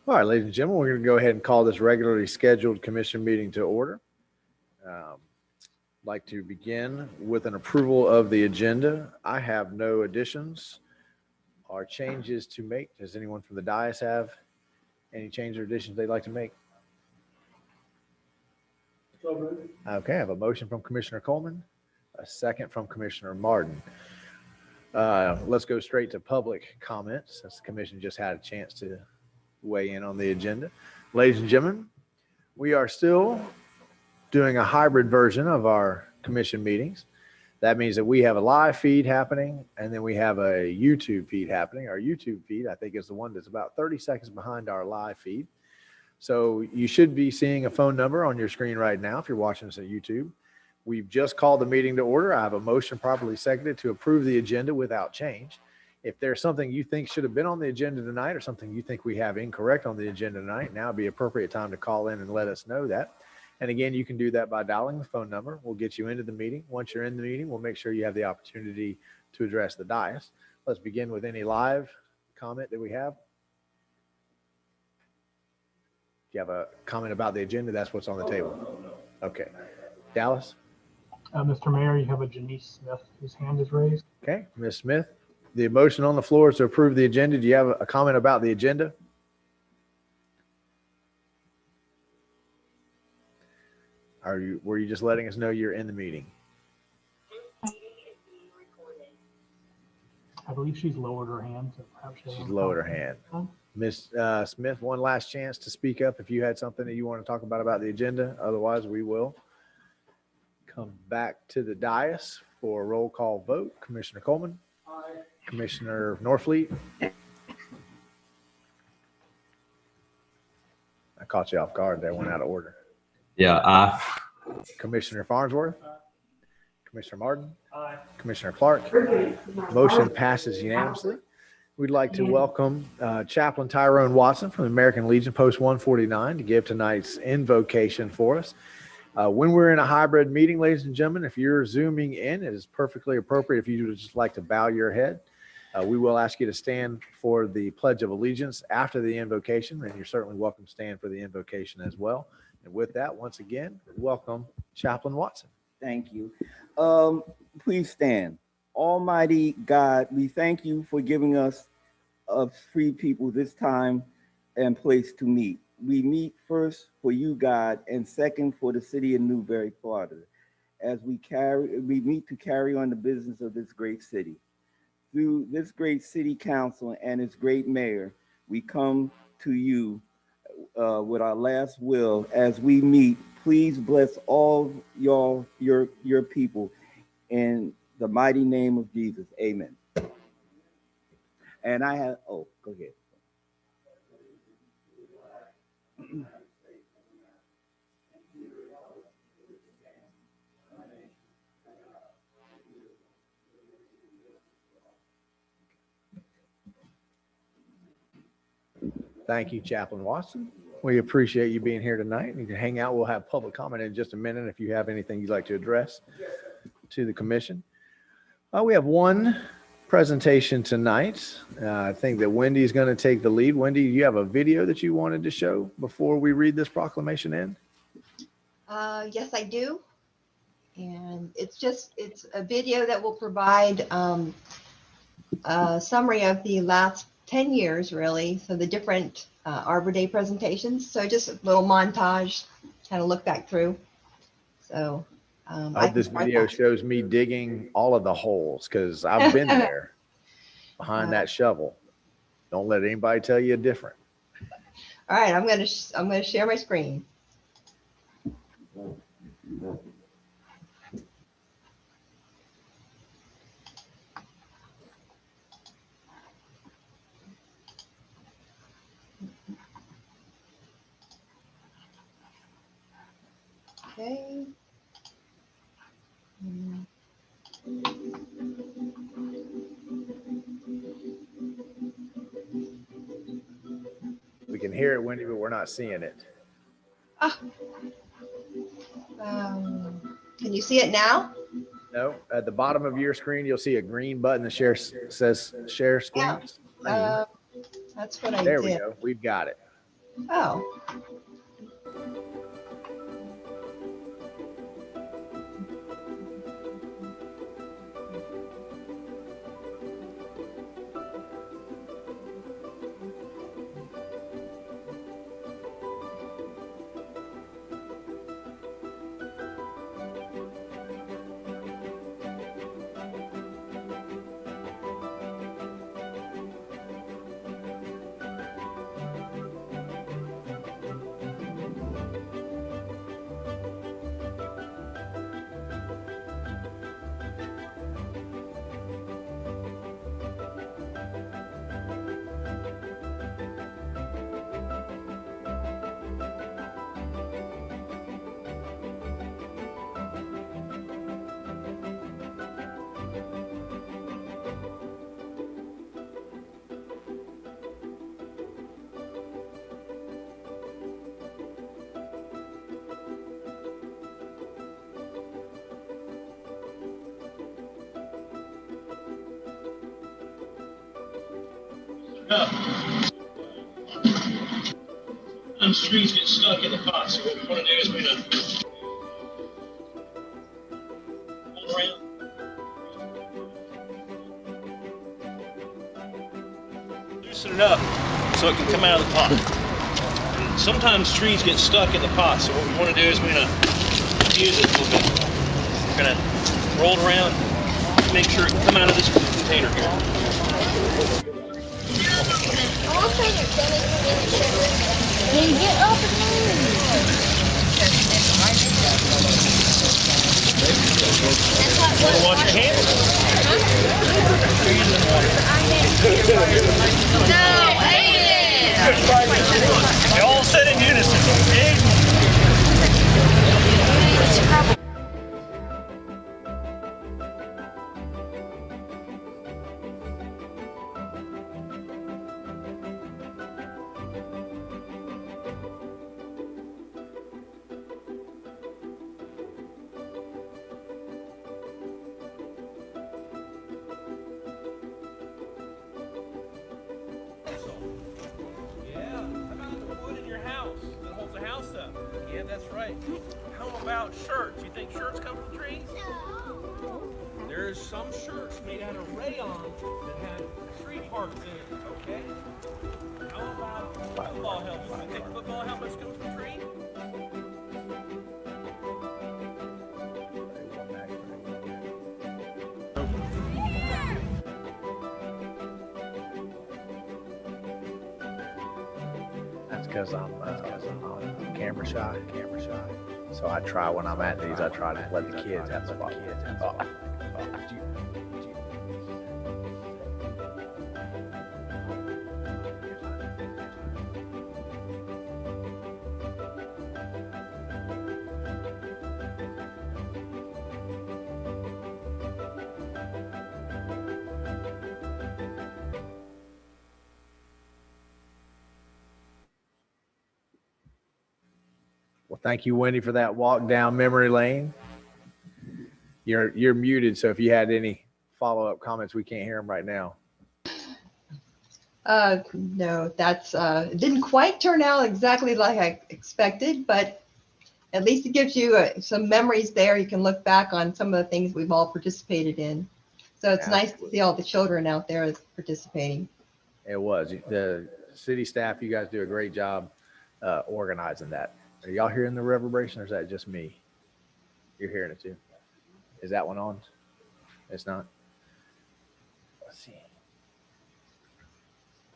All right, ladies and gentlemen, we're going to go ahead and call this regularly scheduled commission meeting to order. I'd like to begin with an approval of the agenda. I have no additions or changes to make. Does anyone from the dais have any changes or additions they'd like to make? Okay, I have a motion from Commissioner Coleman, a second from Commissioner Martin. Let's go straight to public comments since the commission just had a chance to weigh in on the agenda. Ladies and gentlemen, we are still doing a hybrid version of our commission meetings. That means that we have a live feed happening and then we have a YouTube feed happening. Our YouTube feed, I think, is the one that's about 30 seconds behind our live feed. So you should be seeing a phone number on your screen right now if you're watching this at YouTube. We've just called the meeting to order. I have a motion properly seconded to approve the agenda without change. If there's something you think should have been on the agenda tonight or something you think we have incorrect on the agenda tonight, now would be appropriate time to call in and let us know that. And again, you can do that by dialing the phone number. We'll get you into the meeting. Once you're in the meeting, we'll make sure you have the opportunity to address the dais. Let's begin with any live comment that we have. If you have a comment about the agenda, that's what's on the table. Okay. Dallas? Mr. Mayor, you have a Janice Smith whose hand is raised. Okay, Ms. Smith. The motion on the floor is to approve the agenda. Do you have a comment about the agenda? Were you just letting us know you're in the meeting? I believe she's lowered her hand. So perhaps she's lowered her hand. Ms. Smith, one last chance to speak up if you had something that you want to talk about the agenda. Otherwise, we will come back to the dais for a roll call vote. Commissioner Coleman? Aye. Commissioner Norfleet? I caught you off guard. That went out of order. Yeah, aye. Commissioner Farnsworth? Aye. Commissioner Martin? Aye. Commissioner Clark? Aye. Motion passes unanimously. We'd like to welcome Chaplain Tyrone Watson from the American Legion Post 149 to give tonight's invocation for us. When we're in a hybrid meeting, ladies and gentlemen, if you're zooming in, it is perfectly appropriate if you would just like to bow your head. We will ask you to stand for the Pledge of Allegiance after the invocation, and you're certainly welcome to stand for the invocation as well. And with that, once again, welcome Chaplain Watson. Thank you. Please stand. Almighty God, we thank you for giving us a free people this time and place to meet. We meet first for you, God, and second for the city of Newberry, Florida, as we meet to carry on the business of this great city. Through this great city council and its great mayor, we come to you with our last will as we meet. Please bless all your people in the mighty name of Jesus. Amen. And I have, go ahead. Thank you, Chaplain Watson. We appreciate you being here tonight. You can hang out. We'll have public comment in just a minute if you have anything you'd like to address to the commission. We have one presentation tonight. I think that Wendy is going to take the lead. Wendy, you have a video that you wanted to show before we read this proclamation in? Yes, I do. And it's a video that will provide a summary of the last 10 years, really. So the different Arbor Day presentations. So just a little montage, kind of look back through. So I hope this video shows me digging all of the holes because I've been there behind that shovel. Don't let anybody tell you different. All right, I'm gonna share my screen. Okay. We can hear it, Wendy, but we're not seeing it. Can you see it now? No, at the bottom of your screen, you'll see a green button that says share screen. Yeah. That's what I did. There we go. We've got it. Oh. Sometimes trees get stuck in the pot, so what we want to do is we're going to hold around. Loosen it up so it can come out of the pot. And sometimes trees get stuck in the pot, so what we want to do is we're going to use it a little bit. We're going to roll it around, make sure it can come out of this container here. Then get up and move. Want to wash your hands? No, Aiden. They all said in unison, okay? Yeah, how about the wood in your house that holds the house up? Yeah, that's right. How about shirts? You think shirts come from trees? No. There's some shirts made out of rayon that have tree parts in it, okay? How about football helmets? You think football helmets come from trees? That's because I'm camera shy. So I try when I'm at these, I try to let the kids have the spot. Well, thank you, Wendy, for that walk down memory lane. You're muted, so if you had any follow-up comments, we can't hear them right now. No, that's it didn't quite turn out exactly like I expected, but at least it gives you some memories there. You can look back on some of the things we've all participated in. So it's nice to see all the children out there participating. It was. The city staff, you guys do a great job organizing that. Are y'all hearing the reverberation, or is that just me? You're hearing it too? Is that one on? It's not? Let's see.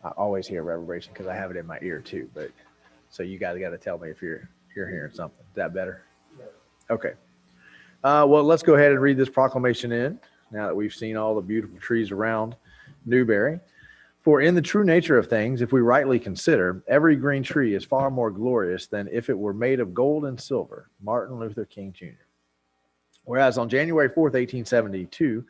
I always hear reverberation because I have it in my ear too, but so you guys got to tell me if you're hearing something. Is that better? Okay. Well, let's go ahead and read this proclamation in now that we've seen all the beautiful trees around Newberry. For in the true nature of things, if we rightly consider, every green tree is far more glorious than if it were made of gold and silver. Martin Luther King Jr. Whereas on January 4th, 1872,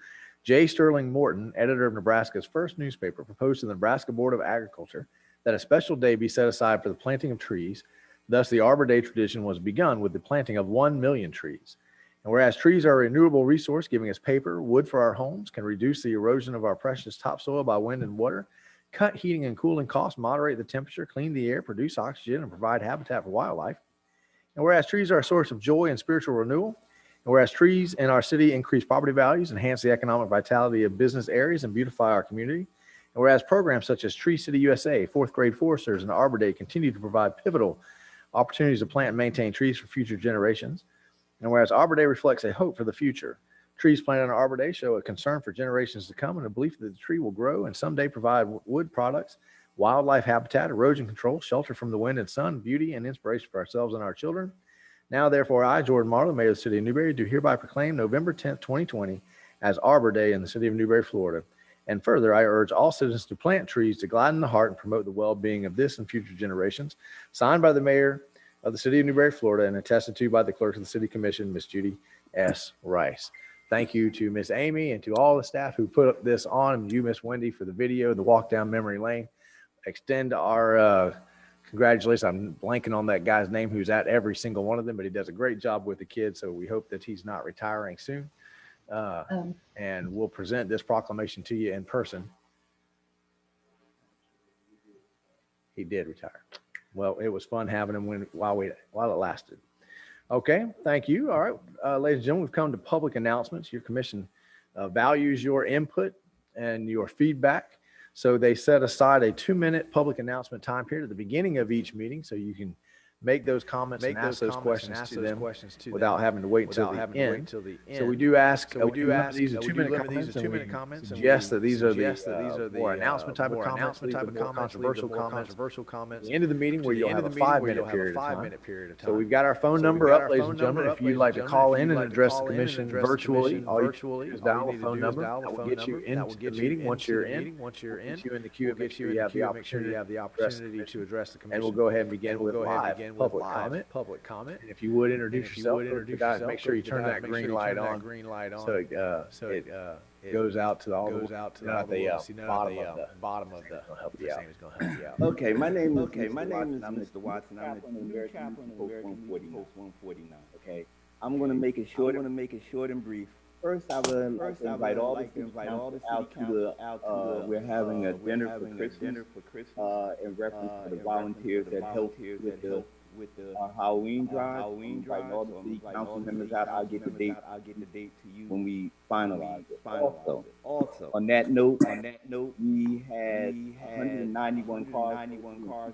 J. Sterling Morton, editor of Nebraska's first newspaper, proposed to the Nebraska Board of Agriculture that a special day be set aside for the planting of trees. Thus, the Arbor Day tradition was begun with the planting of 1 million trees. And whereas trees are a renewable resource, giving us paper, wood for our homes, can reduce the erosion of our precious topsoil by wind and water, cut heating and cooling costs, moderate the temperature, clean the air, produce oxygen, and provide habitat for wildlife. And whereas trees are a source of joy and spiritual renewal, and whereas trees in our city increase property values, enhance the economic vitality of business areas, and beautify our community, and whereas programs such as Tree City USA, fourth grade foresters, and Arbor Day continue to provide pivotal opportunities to plant and maintain trees for future generations, and whereas Arbor Day reflects a hope for the future, trees planted on Arbor Day show a concern for generations to come and a belief that the tree will grow and someday provide wood products, wildlife habitat, erosion control, shelter from the wind and sun, beauty, and inspiration for ourselves and our children. Now, therefore, I, Jordan Marlowe, Mayor of the City of Newberry, do hereby proclaim November 10th, 2020 as Arbor Day in the City of Newberry, Florida. And further, I urge all citizens to plant trees to gladden the heart and promote the well-being of this and future generations. Signed by the Mayor of the City of Newberry, Florida, and attested to by the Clerk of the City Commission, Ms. Judy S. Rice. Thank you to Miss Amy and to all the staff who put this on, and you, Miss Wendy, for the video, the walk down memory lane. Extend our congratulations. I'm blanking on that guy's name who's at every single one of them, but he does a great job with the kids. So we hope that he's not retiring soon. And we'll present this proclamation to you in person. He did retire. Well, it was fun having him while it lasted. Okay, thank you. All right, ladies and gentlemen, we've come to public announcements. Your commission values your input and your feedback. So they set aside a 2-minute public announcement time period at the beginning of each meeting, so you can make those comments and ask those questions to them without having to wait until the end. So we do ask, these are 2-minute comments. Suggest that these are the more announcement type of comments, more controversial comments. At the end of the meeting, where you'll have a 5-minute period of time. So we've got our phone number up, ladies and gentlemen. If you'd like to call in and address the commission virtually, all you do is dial the phone number. That will get you into the meeting. Once you're in, get you in the queue, make sure you have the opportunity to address the commission. And we'll go ahead and begin with live public comment. And if you would introduce yourself, make sure you turn that green light on, so it goes out to all the bottom of the help you out. Okay, my name is Mr. Watson. I'm the new chaplain of American Post 149. Okay, I'm going to make it short and brief. First, I would invite all the city council out to we're having a dinner for Christmas in reference to the volunteers that helped with our Halloween drive. Inviting all the city council members out. I'll get the date to you when we finalize it. Also, on that note, we had 191 cars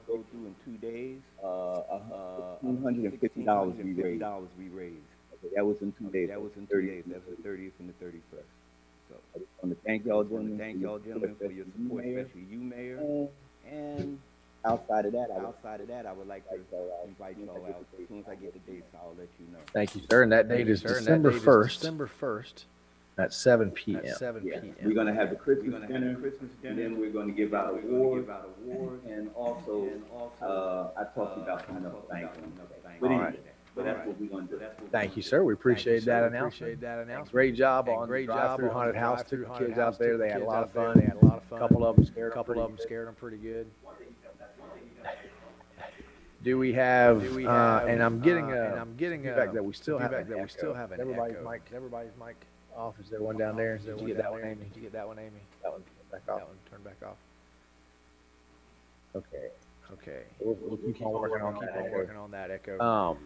go through in 2 days. $150 we raised. Okay, that was in 2 days. That was the 30th and the 31st. So I just want to thank y'all gentlemen for your support, especially you, Mayor. And outside of that, I would like to invite y'all out. As soon as I get the dates, I'll let you know. Thank you, sir. And that date is December 1st. At 7 p.m. We're going to have the Christmas dinner, and then we're going to give out awards. And also, I talked about coming up with But anyway, but that's what we're going to do. Thank you, sir. We appreciate that announcement. Great job on the drive-through haunted house. Took the kids out there. They had a lot of fun. A couple of them scared them pretty good. Do we have? And I'm getting feedback that we still have an everybody's mic off. Is there one down there? Did you get that one, Amy? That one turned back off. Okay. We'll keep on working on that echo.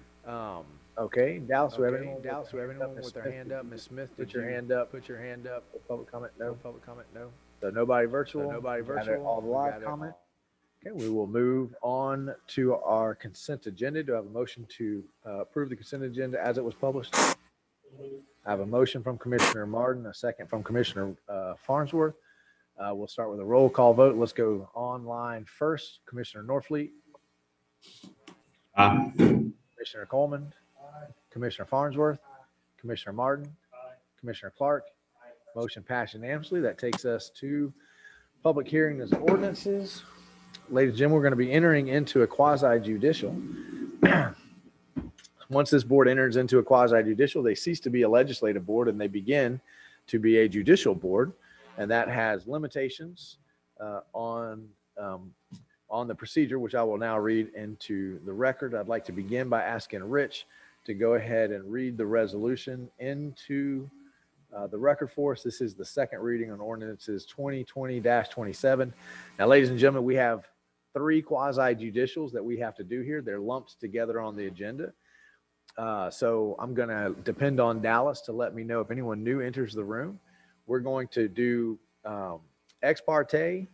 Okay, Dallas, we have anyone with their hand up? Ms. Smith, put your hand up. Public comment, no. So nobody virtual? All the live comment? Okay, we will move on to our consent agenda. Do I have a motion to approve the consent agenda as it was published? I have a motion from Commissioner Martin, a second from Commissioner Farnsworth. We'll start with a roll call vote. Let's go online first. Commissioner Norfleet. Commissioner Coleman. Commissioner Farnsworth. Commissioner Martin. Commissioner Clark. Motion passed unanimously. That takes us to public hearing as ordinances. Ladies and gentlemen, we're going to be entering into a quasi-judicial. Once this board enters into a quasi-judicial, they cease to be a legislative board and they begin to be a judicial board. And that has limitations on the procedure, which I will now read into the record. I'd like to begin by asking Rich to go ahead and read the resolution into The record for us, this is the second reading on ordinances 2020-27. Now, ladies and gentlemen, we have 3 quasi judicials that we have to do here. They're lumped together on the agenda. So I'm going to depend on Dallas to let me know if anyone new enters the room. We're going to do ex parte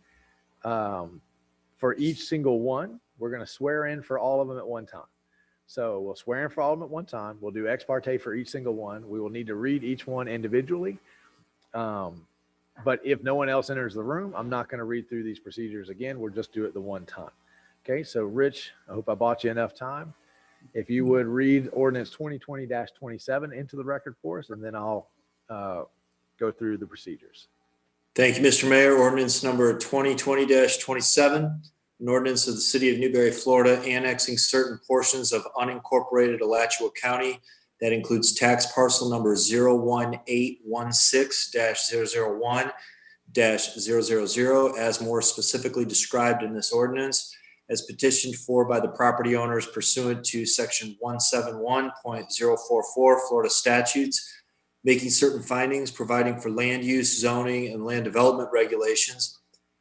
for each single one. We're going to swear in for all of them at one time. So we'll swear in for all of them at one time. We'll do ex parte for each single one. We will need to read each one individually. But if no one else enters the room, I'm not going to read through these procedures again. We'll just do it the one time. Okay, so Rich, I hope I bought you enough time. If you would read ordinance 2020-27 into the record for us, and then I'll go through the procedures. Thank you, Mr. Mayor. Ordinance number 2020-27, an ordinance of the City of Newberry, Florida, annexing certain portions of unincorporated Alachua County that includes tax parcel number 01816-001-000 as more specifically described in this ordinance, as petitioned for by the property owners pursuant to section 171.044 Florida statutes, making certain findings, providing for land use, zoning, and land development regulations,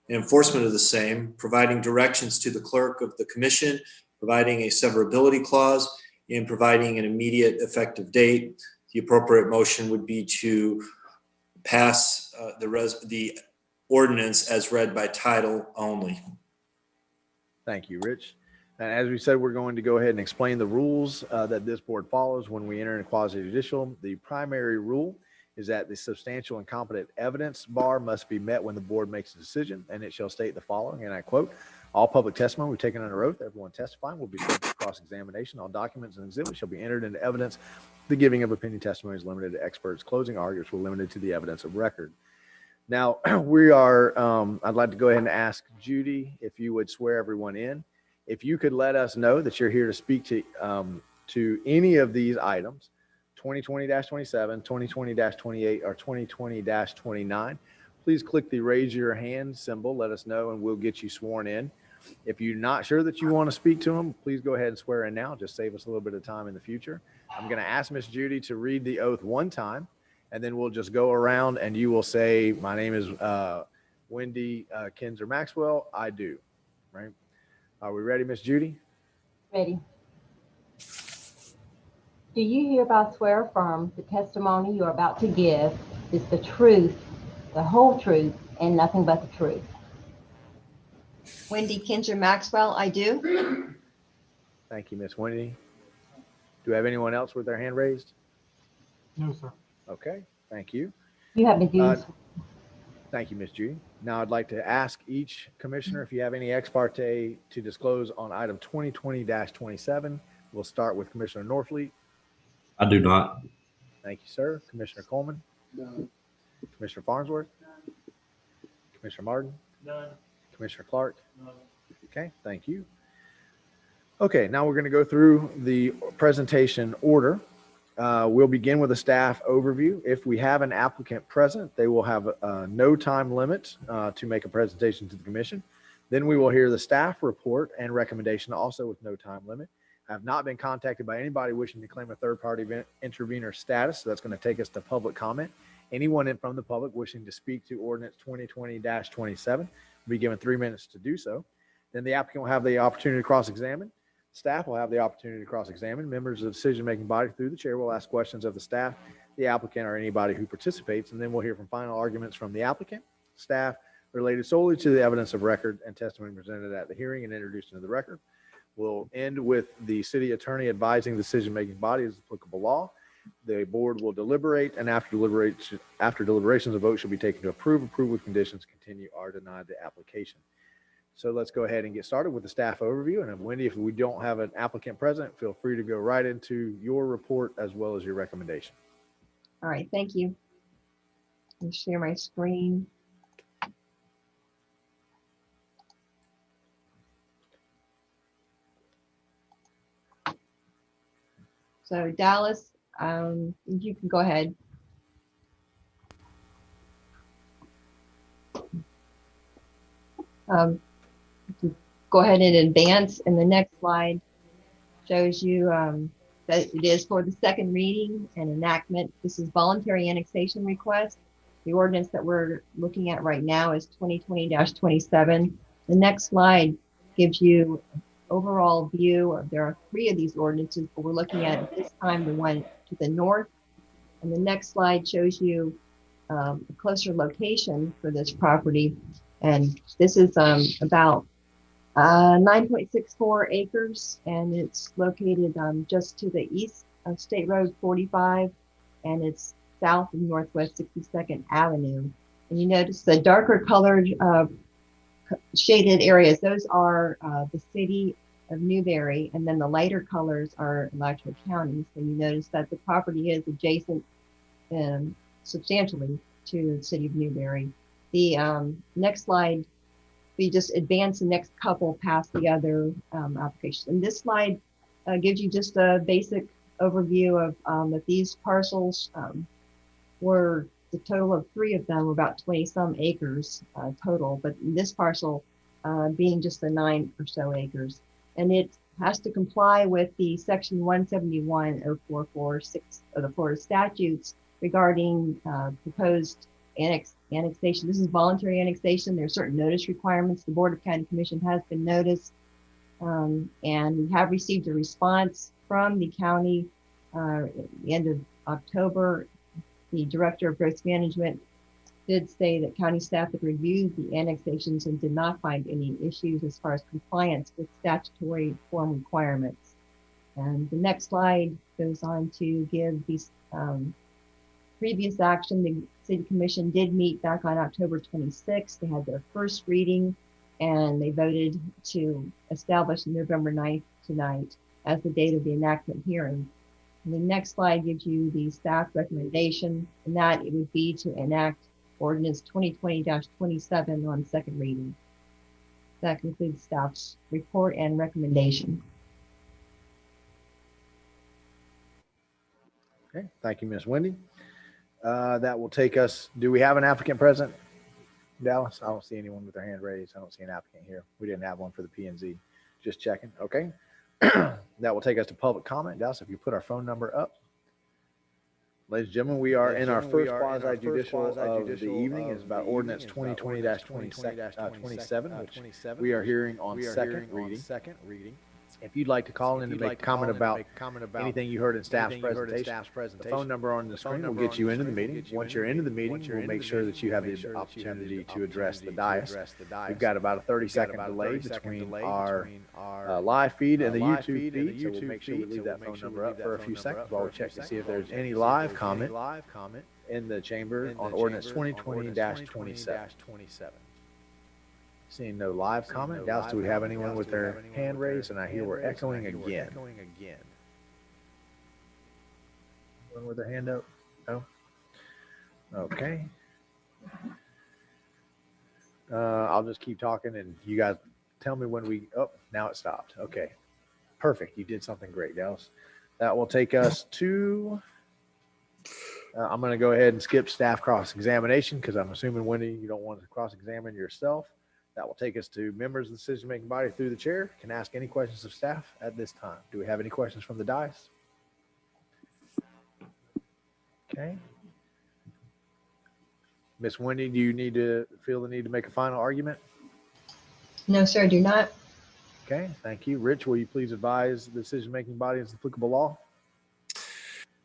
and enforcement of the same, providing directions to the clerk of the commission, providing a severability clause, and providing an immediate effective date. The appropriate motion would be to pass the ordinance as read by title only. Thank you, Rich. And as we said, we're going to go ahead and explain the rules that this board follows when we enter in quasi judicial. The primary rule is that the substantial and competent evidence bar must be met when the board makes a decision, and it shall state the following, and I quote, all public testimony we've taken under oath, everyone testifying will be subject to cross-examination. All documents and exhibits shall be entered into evidence. The giving of opinion testimony is limited to experts. Closing arguments were limited to the evidence of record. Now, we are, I'd like to go ahead and ask Judy if you would swear everyone in. If you could let us know that you're here to speak to any of these items, 2020-27, 2020-28, or 2020-29, please click the raise your hand symbol. Let us know and we'll get you sworn in. If you're not sure that you want to speak to them, please go ahead and swear in now. Just save us a little bit of time in the future. I'm going to ask Miss Judy to read the oath one time, and then we'll just go around and you will say, my name is Wendy Kinzer Maxwell. I do. Right? Are we ready, Miss Judy? Ready. Do you hereby swear affirm the testimony you are about to give is the truth, the whole truth, and nothing but the truth? Wendy Kinzer Maxwell, I do. Thank you, Miss Wendy. Do we have anyone else with their hand raised? No, sir. Okay, thank you. You have been duly sworn. Thank you, Ms. Judy. Now I'd like to ask each commissioner if you have any ex parte to disclose on item 2020-27. We'll start with Commissioner Norfleet. I do not. Thank you, sir. Commissioner Coleman. None. Commissioner Farnsworth. Commissioner Martin. None. Commissioner Clark. None. Okay, thank you. Okay, now we're going to go through the presentation order. We'll begin with a staff overview. If we have an applicant present, they will have no time limit to make a presentation to the commission. Then we will hear the staff report and recommendation, also with no time limit. I have not been contacted by anybody wishing to claim a third-party intervener status, so that's going to take us to public comment. Anyone from the public wishing to speak to ordinance 2020-27 will be given 3 minutes to do so. Then the applicant will have the opportunity to cross-examine. Staff will have the opportunity to cross-examine. Members of the decision-making body through the chair will ask questions of the staff, the applicant, or anybody who participates, and then we'll hear from final arguments from the applicant, staff, related solely to the evidence of record and testimony presented at the hearing and introduced into the record. We'll end with the city attorney advising the decision-making body as applicable law. The board will deliberate, and after deliberations, a vote should be taken to approve with conditions, continue, or deny the application. So let's go ahead and get started with the staff overview. And Wendy, if we don't have an applicant present, feel free to go right into your report as well as your recommendation. All right, thank you. I'll share my screen. So Dallas, you can go ahead. Go ahead and advance, and the next slide shows you that it is for the second reading and enactment. This is voluntary annexation request. The ordinance that we're looking at right now is 2020-27. The next slide gives you an overall view of, there are 3 of these ordinances, but we're looking at this time the one to the north. And the next slide shows you a closer location for this property. And this is about 9.64 acres, and it's located just to the east of State Road 45, and it's south of Northwest 62nd Avenue. And you notice the darker colored shaded areas, those are the city of Newberry, and then the lighter colors are Alachua County. So you notice that the property is adjacent substantially to the city of Newberry. The next slide, we just advance the next couple past the other applications. And this slide gives you just a basic overview of that these parcels were, the total of 3 of them were about 20 some acres total, but this parcel being just the 9 or so acres. And it has to comply with the section 171.0446 of the Florida statutes regarding proposed annexation. This is voluntary annexation. There are certain notice requirements. The Board of County Commission has been noticed, and we have received a response from the county at the end of October. The Director of Growth Management did say that county staff had reviewed the annexations and did not find any issues as far as compliance with statutory form requirements. And the next slide goes on to give these previous action. The City Commission did meet back on October 26th. They had their first reading, and they voted to establish November 9th tonight as the date of the enactment hearing. And the next slide gives you the staff recommendation, and that it would be to enact ordinance 2020-27 on second reading. That concludes staff's report and recommendation. Okay, thank you, Ms. Wendy. That will take us, do we have an applicant present, Dallas? I don't see anyone with their hand raised. I don't see an applicant here. We didn't have one for the P&Z. Just checking. Okay. That will take us to public comment. Dallas, if you put our phone number up. Ladies and gentlemen, we are in our first quasi-judicial of the evening. It's about ordinance 2020-27, which we are hearing on second reading. If you'd like to call in and make a comment about anything you heard in staff's presentation, the phone number on the screen will get you into the meeting. Once you're into the meeting, we'll make sure that you have the opportunity to address the dais. We've got about a 30-second delay between our live feed and the YouTube feed, so we'll make sure we leave that phone number up for a few seconds while we check to see if there's any live comment in the chamber on ordinance 2020-27. Seeing no live comment. Dallas, do we have anyone with their hand raised? And I hear we're echoing again. Anyone with their hand up? No? Okay. I'll just keep talking and you guys tell me when we, oh, now it stopped. Okay. Perfect. You did something great, Dallas. That will take us to, I'm going to go ahead and skip staff cross-examination because I'm assuming, Wendy, you don't want to cross-examine yourself. That will take us to members of the decision-making body through the chair. Can ask any questions of staff at this time. Do we have any questions from the dais? Okay. Miss Wendy, do you feel the need to make a final argument? No, sir, I do not. Okay, thank you. Rich, will you please advise the decision-making body of applicable law?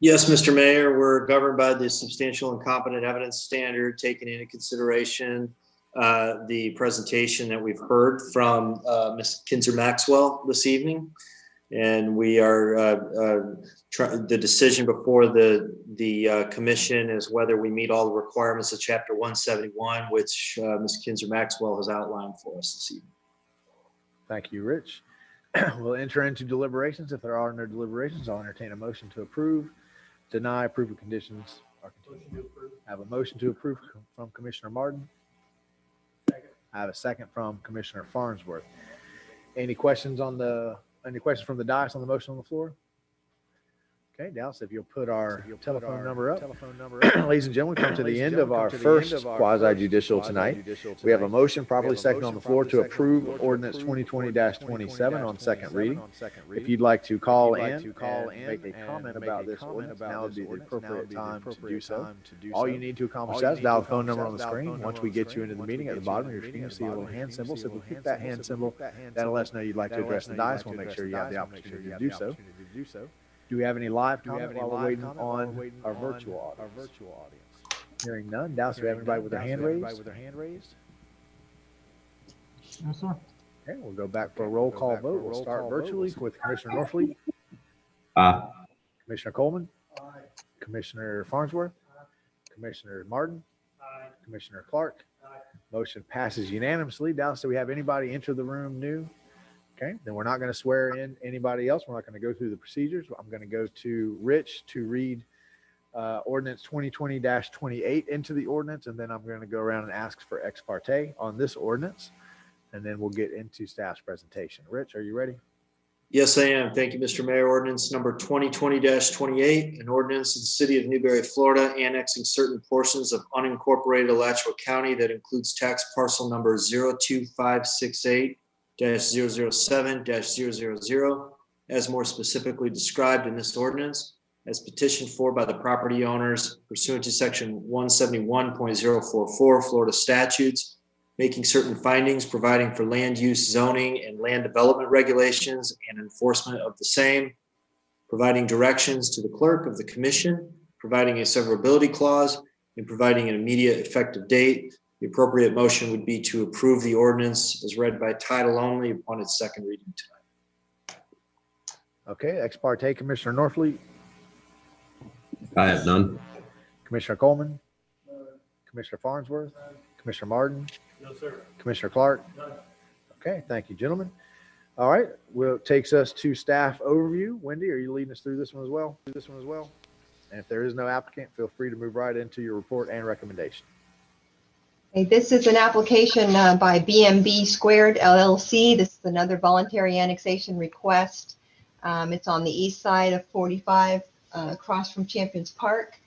Yes, Mr. Mayor, we're governed by the substantial and competent evidence standard, taking into consideration the presentation that we've heard from Ms. Kinzer-Maxwell this evening. And we are, the decision before the commission is whether we meet all the requirements of Chapter 171, which Ms. Kinzer-Maxwell has outlined for us this evening. Thank you, Rich. We'll enter into deliberations. If there are no deliberations, I'll entertain a motion to approve, deny, approve of conditions. I have a motion to approve from Commissioner Martin. I have a second from Commissioner Farnsworth. Any questions from the dais on the motion on the floor? Okay, Dallas, if you'll put our telephone number up. Ladies and gentlemen, come to the end of our first quasi-judicial tonight. We have a motion properly second on the floor to approve ordinance 2020-27 on second reading. If you'd like to call in and make a comment about this ordinance, now would be the appropriate time to do so. All you need to accomplish that is dial the phone number on the screen. Once we get you into the meeting, at the bottom of your screen, you'll see a little hand symbol. Simply click that hand symbol. That'll let us know you'd like to address the dais. We'll make sure you have the opportunity to do so. Do we have any live comment while we're waiting on our virtual audience? Hearing none. Dallas, do we have anybody with their hand raised? No, sir. Okay, we'll go back for a roll call vote. We'll start virtually with Commissioner Norfleet, Aye. Commissioner Coleman, Commissioner Farnsworth, Commissioner Martin, Commissioner Clark. Motion passes unanimously. Dallas, do we have anybody enter the room new? Okay, then we're not going to swear in anybody else. We're not going to go through the procedures. I'm going to go to Rich to read ordinance 2020-28 into the ordinance, and then I'm going to go around and ask for ex parte on this ordinance, and then we'll get into staff's presentation. Rich, are you ready? Yes, I am. Thank you, Mr. Mayor. Ordinance number 2020-28, an ordinance of the city of Newberry, Florida, annexing certain portions of unincorporated Alachua County that includes tax parcel number 02568-007-000, as more specifically described in this ordinance, as petitioned for by the property owners pursuant to section 171.044 Florida statutes, making certain findings, providing for land use, zoning, and land development regulations and enforcement of the same, providing directions to the clerk of the commission, providing a severability clause, and providing an immediate effective date. The appropriate motion would be to approve the ordinance as read by title only upon its second reading tonight. Okay, ex parte, Commissioner Norfleet, I have none. Commissioner Coleman, Commissioner Farnsworth, Commissioner Martin. No, sir. Commissioner Clark? Okay, thank you, gentlemen. All right, well, it takes us to staff overview. Wendy, are you leading us through this one as well? And if there is no applicant, feel free to move right into your report and recommendation. Okay, this is an application by BMB Squared LLC. This is another voluntary annexation request. It's on the east side of 45, across from Champions Park,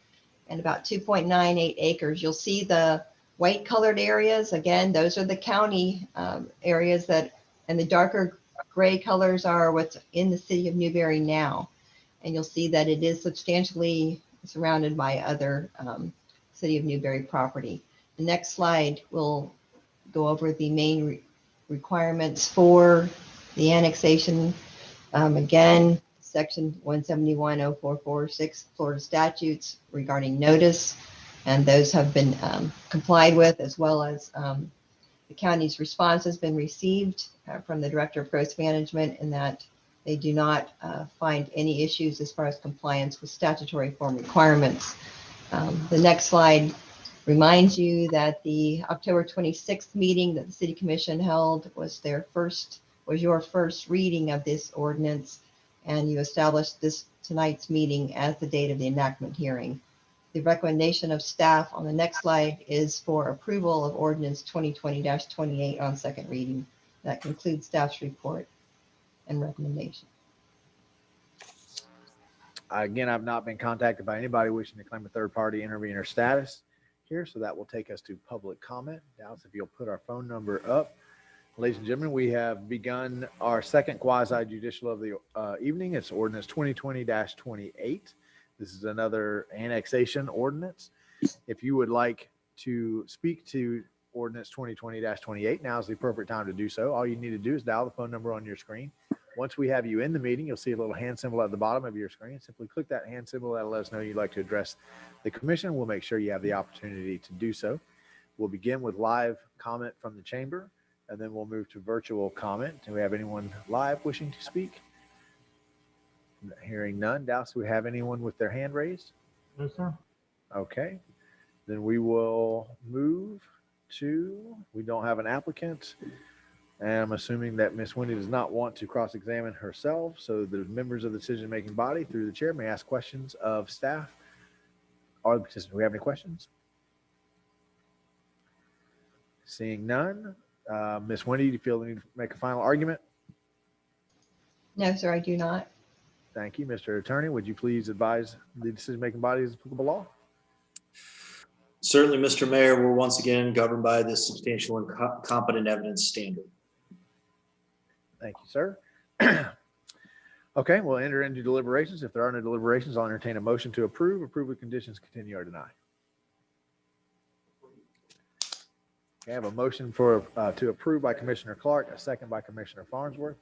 and about 2.98 acres. You'll see the white colored areas. Again, those are the county areas and the darker gray colors are what's in the city of Newberry now. And you'll see that it is substantially surrounded by other city of Newberry property. The next slide will go over the main requirements for the annexation. Again, section 171.0446 Florida statutes regarding notice, and those have been complied with, as well as the county's response has been received from the Director of Growth Management, in that they do not find any issues as far as compliance with statutory form requirements. The next slide reminds you that the October 26th meeting that the City Commission held was your first reading of this ordinance, and you established tonight's meeting as the date of the enactment hearing. The recommendation of staff on the next slide is for approval of ordinance 2020-28 on second reading. That concludes staff's report and recommendation. Again, I've not been contacted by anybody wishing to claim a third-party intervener status here, so that will take us to public comment. Dallas, if you'll put our phone number up. Ladies and gentlemen, we have begun our second quasi-judicial of the evening. It's ordinance 2020-28. This is another annexation ordinance. If you would like to speak to ordinance 2020-28, now is the appropriate time to do so. All you need to do is dial the phone number on your screen. Once we have you in the meeting, you'll see a little hand symbol at the bottom of your screen. Simply click that hand symbol. That'll let us know you'd like to address the commission. We'll make sure you have the opportunity to do so. We'll begin with live comment from the chamber, and then we'll move to virtual comment. Do we have anyone live wishing to speak? Hearing none. Dallas, do we have anyone with their hand raised? No, sir. Okay. Then we will move to, we don't have an applicant. And I'm assuming that Ms. Wendy does not want to cross-examine herself. So the members of the decision-making body, through the chair, may ask questions of staff or the participants. Do we have any questions? Seeing none. Ms. Wendy, do you feel the need to make a final argument? No, sir, I do not. Thank you. Mr. Attorney, would you please advise the decision-making bodies of applicable law? Certainly, Mr. Mayor, we're once again governed by the substantial and competent evidence standard. Thank you, sir. Okay, we'll enter into deliberations. If there are no deliberations, I'll entertain a motion to approve with conditions, continue or deny. Okay, I have a motion to approve by Commissioner Clark, a second by Commissioner Farnsworth.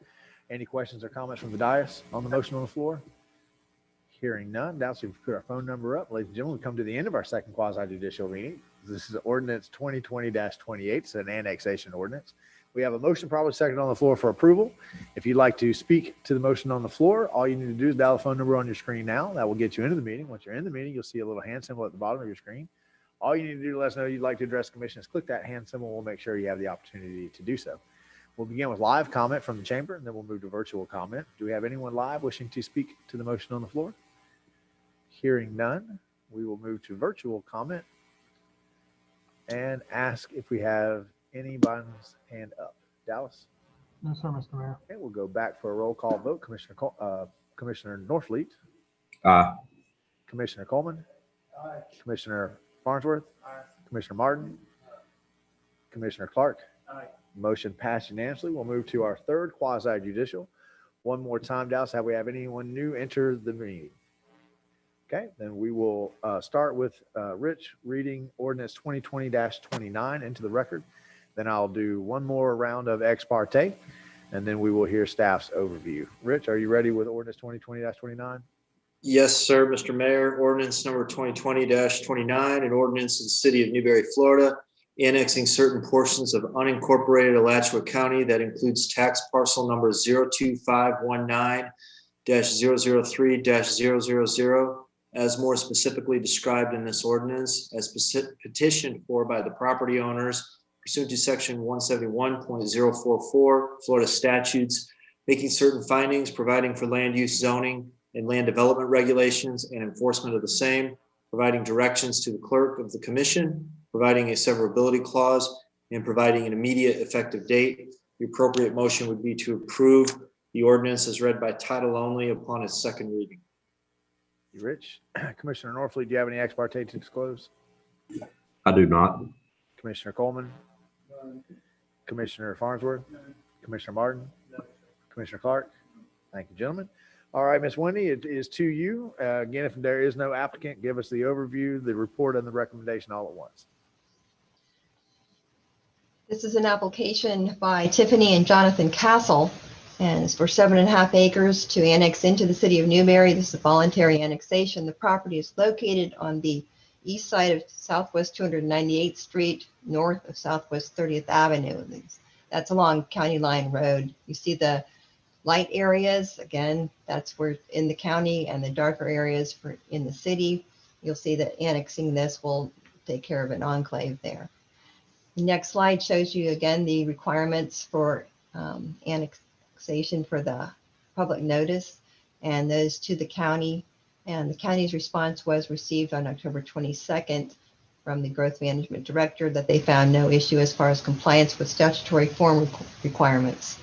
Any questions or comments from the dais on the motion on the floor? Hearing none, now so we've put our phone number up. Ladies and gentlemen, we've come to the end of our second quasi-judicial meeting. This is ordinance 2020-28. It's an annexation ordinance. We have a motion probably second on the floor for approval. If you'd like to speak to the motion on the floor, all you need to do is dial the phone number on your screen now. That will get you into the meeting. Once you're in the meeting, you'll see a little hand symbol at the bottom of your screen. All you need to do to let us know you'd like to address the commission is click that hand symbol. We'll make sure you have the opportunity to do so. We'll begin with live comment from the chamber, and then we'll move to virtual comment. Do we have anyone live wishing to speak to the motion on the floor? Hearing none, we will move to virtual comment and ask if we have anybody's hand up. Dallas? No, sir, Mr. Mayor. Okay, we'll go back for a roll call vote. Commissioner Norfleet, Aye. Commissioner Coleman, Commissioner Farnsworth, Commissioner Martin, Commissioner Clark. Motion passed unanimously. We'll move to our third quasi-judicial. One more time, Dallas, have we have anyone new enter the meeting? Okay, then we will start with Rich reading ordinance 2020-29 into the record. Then I'll do one more round of ex parte, and then we will hear staff's overview. Rich, are you ready with ordinance 2020-29? Yes, sir, Mr. Mayor. Ordinance number 2020-29, an ordinance in the city of Newberry, Florida, annexing certain portions of unincorporated Alachua County that includes tax parcel number 02519-003-000, as more specifically described in this ordinance, as petitioned for by the property owners pursuant to section 171.044 Florida statutes, making certain findings, providing for land use zoning and land development regulations and enforcement of the same, providing directions to the clerk of the commission, providing a severability clause, and providing an immediate effective date. The appropriate motion would be to approve the ordinance as read by title only upon its second reading. Rich. Commissioner Norfleet, do you have any ex parte to disclose? I do not. Commissioner Coleman? Commissioner Farnsworth? Commissioner Martin? Commissioner Clark? Thank you, gentlemen. All right, Ms. Wendy, it is to you. Again, if there is no applicant, give us the overview, the report, and the recommendation all at once. This is an application by Tiffany and Jonathan Castle, and it's for 7.5 acres to annex into the city of Newberry. This is a voluntary annexation. The property is located on the east side of Southwest 298th Street, north of Southwest 30th Avenue. That's along County Line Road. You see the light areas, again, that's where in the county, and the darker areas for in the city. You'll see that annexing this will take care of an enclave there. The next slide shows you again the requirements for annexation for the public notice and those to the county. And the county's response was received on October 22nd from the growth management director that they found no issue as far as compliance with statutory form requirements.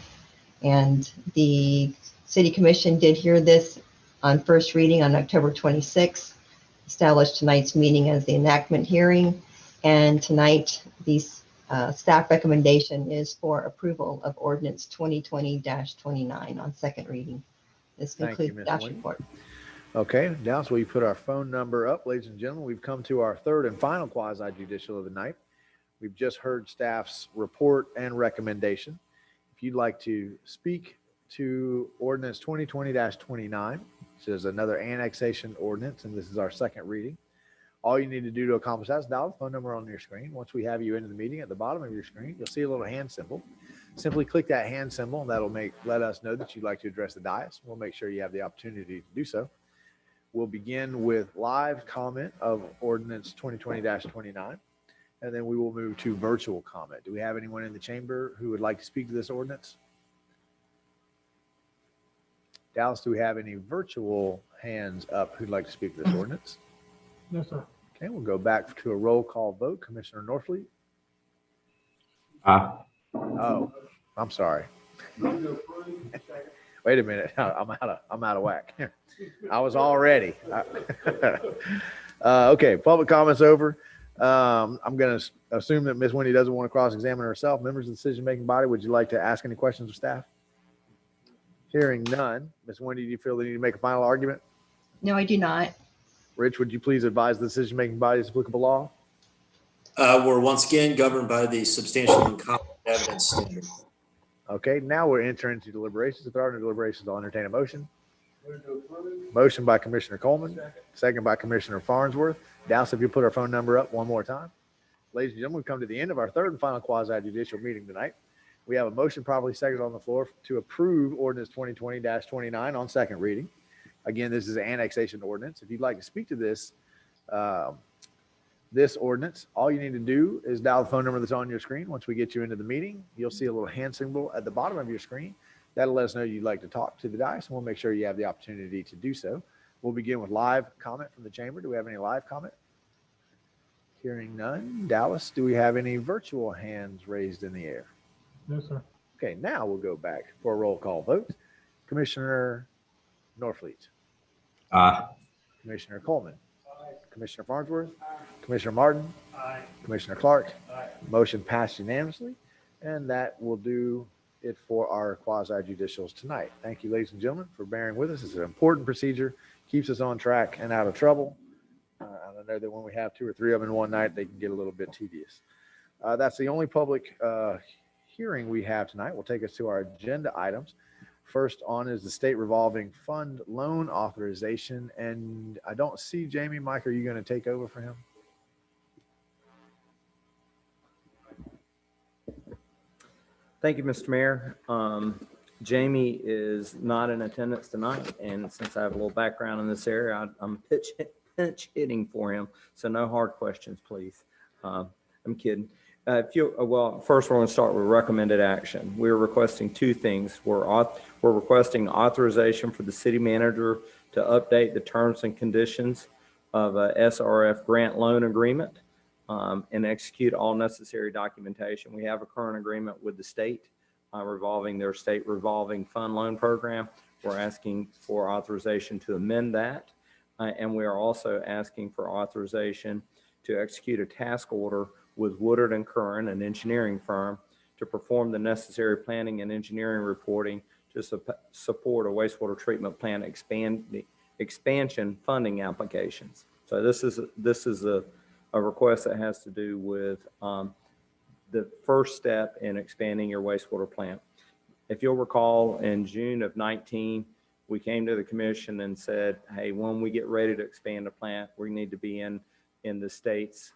And the city commission did hear this on first reading on October 26th, established tonight's meeting as the enactment hearing. And tonight, the staff recommendation is for approval of ordinance 2020-29 on second reading. This concludes the staff's report. Okay, Dallas, will you put our phone number up? Ladies and gentlemen, we've come to our third and final quasi-judicial of the night. We've just heard staff's report and recommendation. If you'd like to speak to ordinance 2020-29, which is another annexation ordinance, and this is our second reading, all you need to do to accomplish that is dial the phone number on your screen. Once we have you into the meeting, at the bottom of your screen, you'll see a little hand symbol. Simply click that hand symbol, and that'll let us know that you'd like to address the dais. We'll make sure you have the opportunity to do so. We'll begin with live comment of ordinance 2020-29, and then we will move to virtual comment. Do we have anyone in the chamber who would like to speak to this ordinance? Dallas, do we have any virtual hands up who'd like to speak to this ordinance? No, sir. Okay, we'll go back to a roll call vote. Commissioner Norfleet? Aye. Oh, I'm sorry. Wait Wait a minute. I'm out of whack. I was all ready. Okay, public comments over. I'm going to assume that Ms. Wendy doesn't want to cross-examine herself. Members of the decision-making body, would you like to ask any questions of staff? Hearing none. Ms. Wendy, do you feel the need to make a final argument? No, I do not. Rich, would you please advise the decision-making body's applicable law? We're once again governed by the substantial and competent evidence standard. Okay, now we're entering into deliberations. If there are no deliberations, I'll entertain a motion. Motion by Commissioner Coleman, second by Commissioner Farnsworth. Dallas, if you put our phone number up one more time. Ladies and gentlemen, we've come to the end of our third and final quasi-judicial meeting tonight. We have a motion properly seconded on the floor to approve ordinance 2020-29 on second reading. Again, this is an annexation ordinance. If you'd like to speak to this, this ordinance, all you need to do is dial the phone number that's on your screen. Once we get you into the meeting, you'll see a little hand symbol at the bottom of your screen. That'll let us know you'd like to talk to the dice, and we'll make sure you have the opportunity to do so. We'll begin with live comment from the chamber. Do we have any live comment? Hearing none. Dallas, do we have any virtual hands raised in the air? No, sir. Okay, now we'll go back for a roll call vote. Commissioner Norfleet. Aye. Commissioner Coleman. Commissioner Farnsworth. Commissioner Martin. Commissioner Clark. Motion passed unanimously, and that will do it for our quasi-judicials tonight. Thank you, ladies and gentlemen, for bearing with us. It's an important procedure, keeps us on track and out of trouble. I know that when we have 2 or 3 of them in one night, they can get a little bit tedious. That's the only public hearing we have tonight. Will take us to our agenda items. First on is the state revolving fund loan authorization, and I don't see Jamie. Mike, are you going to take over for him? Thank you, Mr. Mayor. Jamie is not in attendance tonight, and since I have a little background in this area, I'm pinch hitting for him. So no hard questions, please. I'm kidding. Well, first we're going to start with recommended action. We're requesting 2 things. We're requesting authorization for the city manager to update the terms and conditions of a SRF grant loan agreement and execute all necessary documentation. We have a current agreement with the state revolving their state revolving fund loan program. We're asking for authorization to amend that. And we are also asking for authorization to execute a task order with Woodard and Curran, an engineering firm, to perform the necessary planning and engineering reporting to support a wastewater treatment plant expansion funding applications. So this is a request that has to do with the first step in expanding your wastewater plant. If you'll recall, in June of 19, we came to the commission and said, hey, when we get ready to expand a plant, we need to be in the state's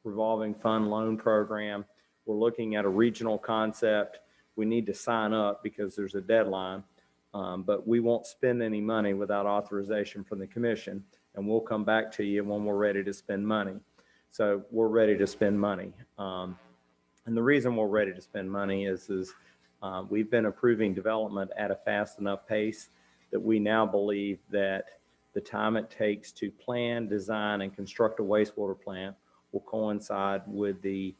revolving fund loan program. We're looking at a regional concept. We need to sign up because there's a deadline, but we won't spend any money without authorization from the commission, and we'll come back to you when we're ready to spend money. So we're ready to spend money. And the reason we're ready to spend money is we've been approving development at a fast enough pace that we now believe that the time it takes to plan, design, and construct a wastewater plant will coincide with the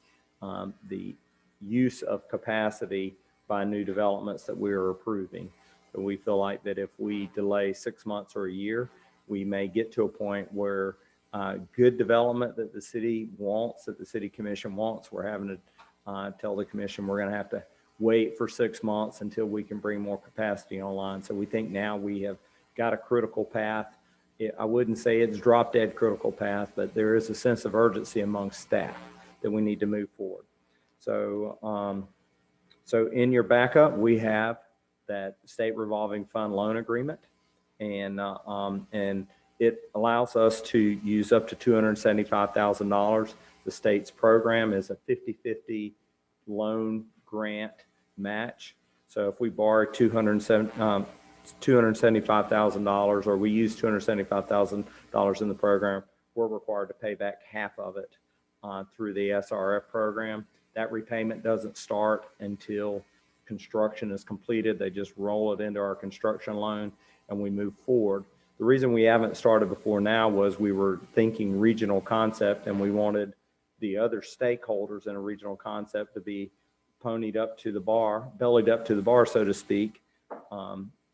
use of capacity by new developments that we are approving. So we feel like that if we delay 6 months or a year, we may get to a point where good development that the city wants, that the city commission wants, we're having to tell the commission we're going to have to wait for 6 months until we can bring more capacity online. So we think now we have got a critical path. I wouldn't say it's drop dead critical path, but there is a sense of urgency amongst staff that we need to move forward. So, so in your backup, we have that state revolving fund loan agreement, and it allows us to use up to $275,000. The state's program is a 50-50 loan grant match. So if we borrow $275,000 or we use $275,000 in the program, we're required to pay back half of it through the SRF program. That repayment doesn't start until construction is completed. They just roll it into our construction loan and we move forward. The reason we haven't started before now was we were thinking regional concept, and we wanted the other stakeholders in a regional concept to be ponied up to the bar, bellied up to the bar, so to speak,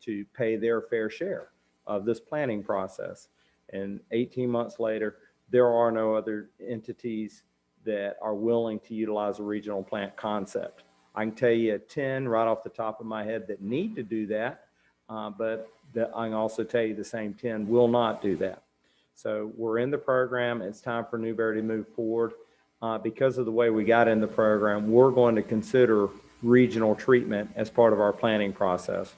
to pay their fair share of this planning process. And 18 months later, there are no other entities that are willing to utilize a regional plant concept. I can tell you 10 right off the top of my head that need to do that, but I can also tell you the same 10 will not do that. So we're in the program. It's time for Newberry to move forward. Because of the way we got in the program, we're going to consider regional treatment as part of our planning process.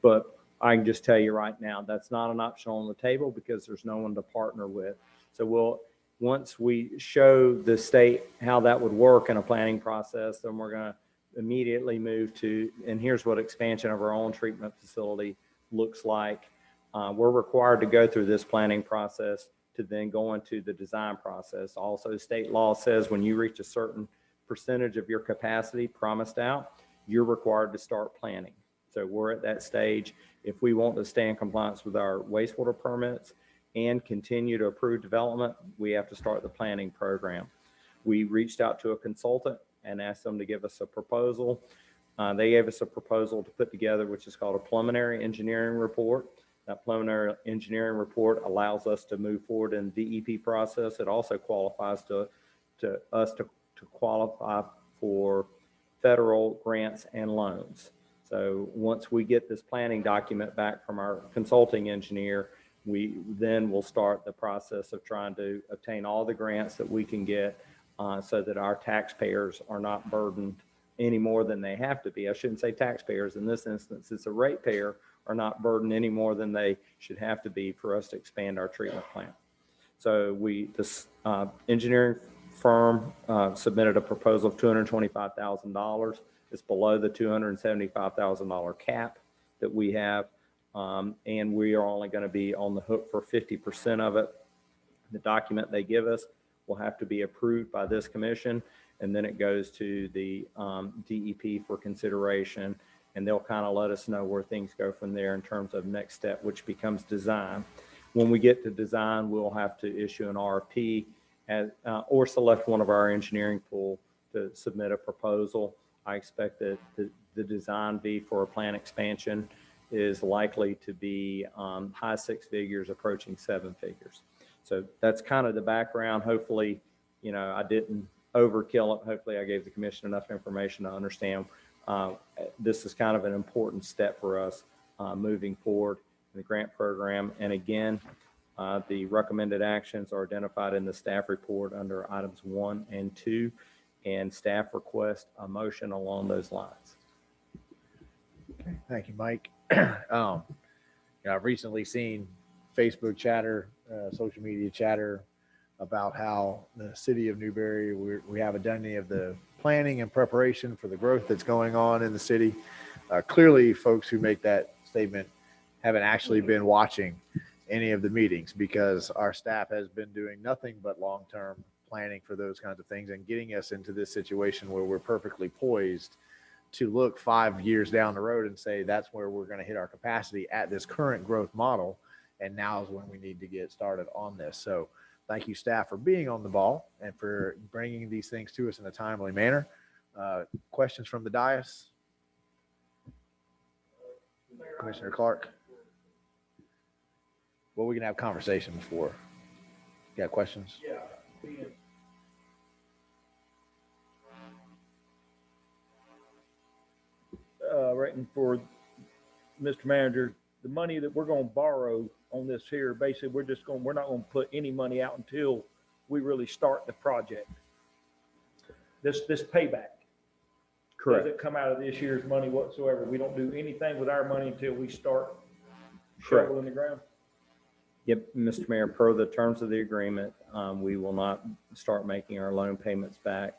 But I can just tell you right now, that's not an option on the table because there's no one to partner with. So once we show the state how that would work in a planning process, then we're going to immediately move to, and here's what expansion of our own treatment facility looks like. We're required to go through this planning process to then go into the design process. Also, state law says when you reach a certain percentage of your capacity promised out, you're required to start planning. So we're at that stage. If we want to stay in compliance with our wastewater permits and continue to approve development, we have to start the planning program. We reached out to a consultant and asked them to give us a proposal. They gave us a proposal to put together, which is called a preliminary engineering report. That preliminary engineering report allows us to move forward in the DEP process. It also qualifies to qualify for federal grants and loans. So once we get this planning document back from our consulting engineer, we then will start the process of trying to obtain all the grants that we can get so that our taxpayers are not burdened any more than they have to be. I shouldn't say taxpayers in this instance, it's a ratepayer are not burdened any more than they should have to be for us to expand our treatment plant. So this engineering firm submitted a proposal of $225,000. It's below the $275,000 cap that we have. And we are only going to be on the hook for 50% of it. The document they give us will have to be approved by this commission, and then it goes to the DEP for consideration, and they'll kind of let us know where things go from there in terms of next step, which becomes design. When we get to design, we'll have to issue an RFP or select one of our engineering pool to submit a proposal. I expect that the design fee for a plant expansion is likely to be high six figures, approaching seven figures. So that's kind of the background. Hopefully, I didn't overkill it. Hopefully I gave the commission enough information to understand this is kind of an important step for us moving forward in the grant program. And again, the recommended actions are identified in the staff report under items 1 and 2, and staff request a motion along those lines. Okay, thank you, Mike. I've recently seen Facebook chatter, social media chatter about how the city of Newberry, we haven't done any of the planning and preparation for the growth that's going on in the city. Clearly, folks who make that statement haven't actually been watching any of the meetings, because our staff has been doing nothing but long-term planning for those kinds of things and getting us into this situation where we're perfectly poised to look 5 years down the road and say that's where we're going to hit our capacity at this current growth model. And now is when we need to get started on this. So thank you, staff, for being on the ball and for bringing these things to us in a timely manner. Questions from the dais? Commissioner Clark? Well, we can have conversation before. You got questions? Yeah. Writing for Mr. Manager, the money that we're going to borrow on this here, basically, we're not going to put any money out until we really start the project. This payback. Correct. Doesn't come out of this year's money whatsoever. We don't do anything with our money until we start Correct. shoveling the ground. Yep, Mr. Mayor, per the terms of the agreement, we will not start making our loan payments back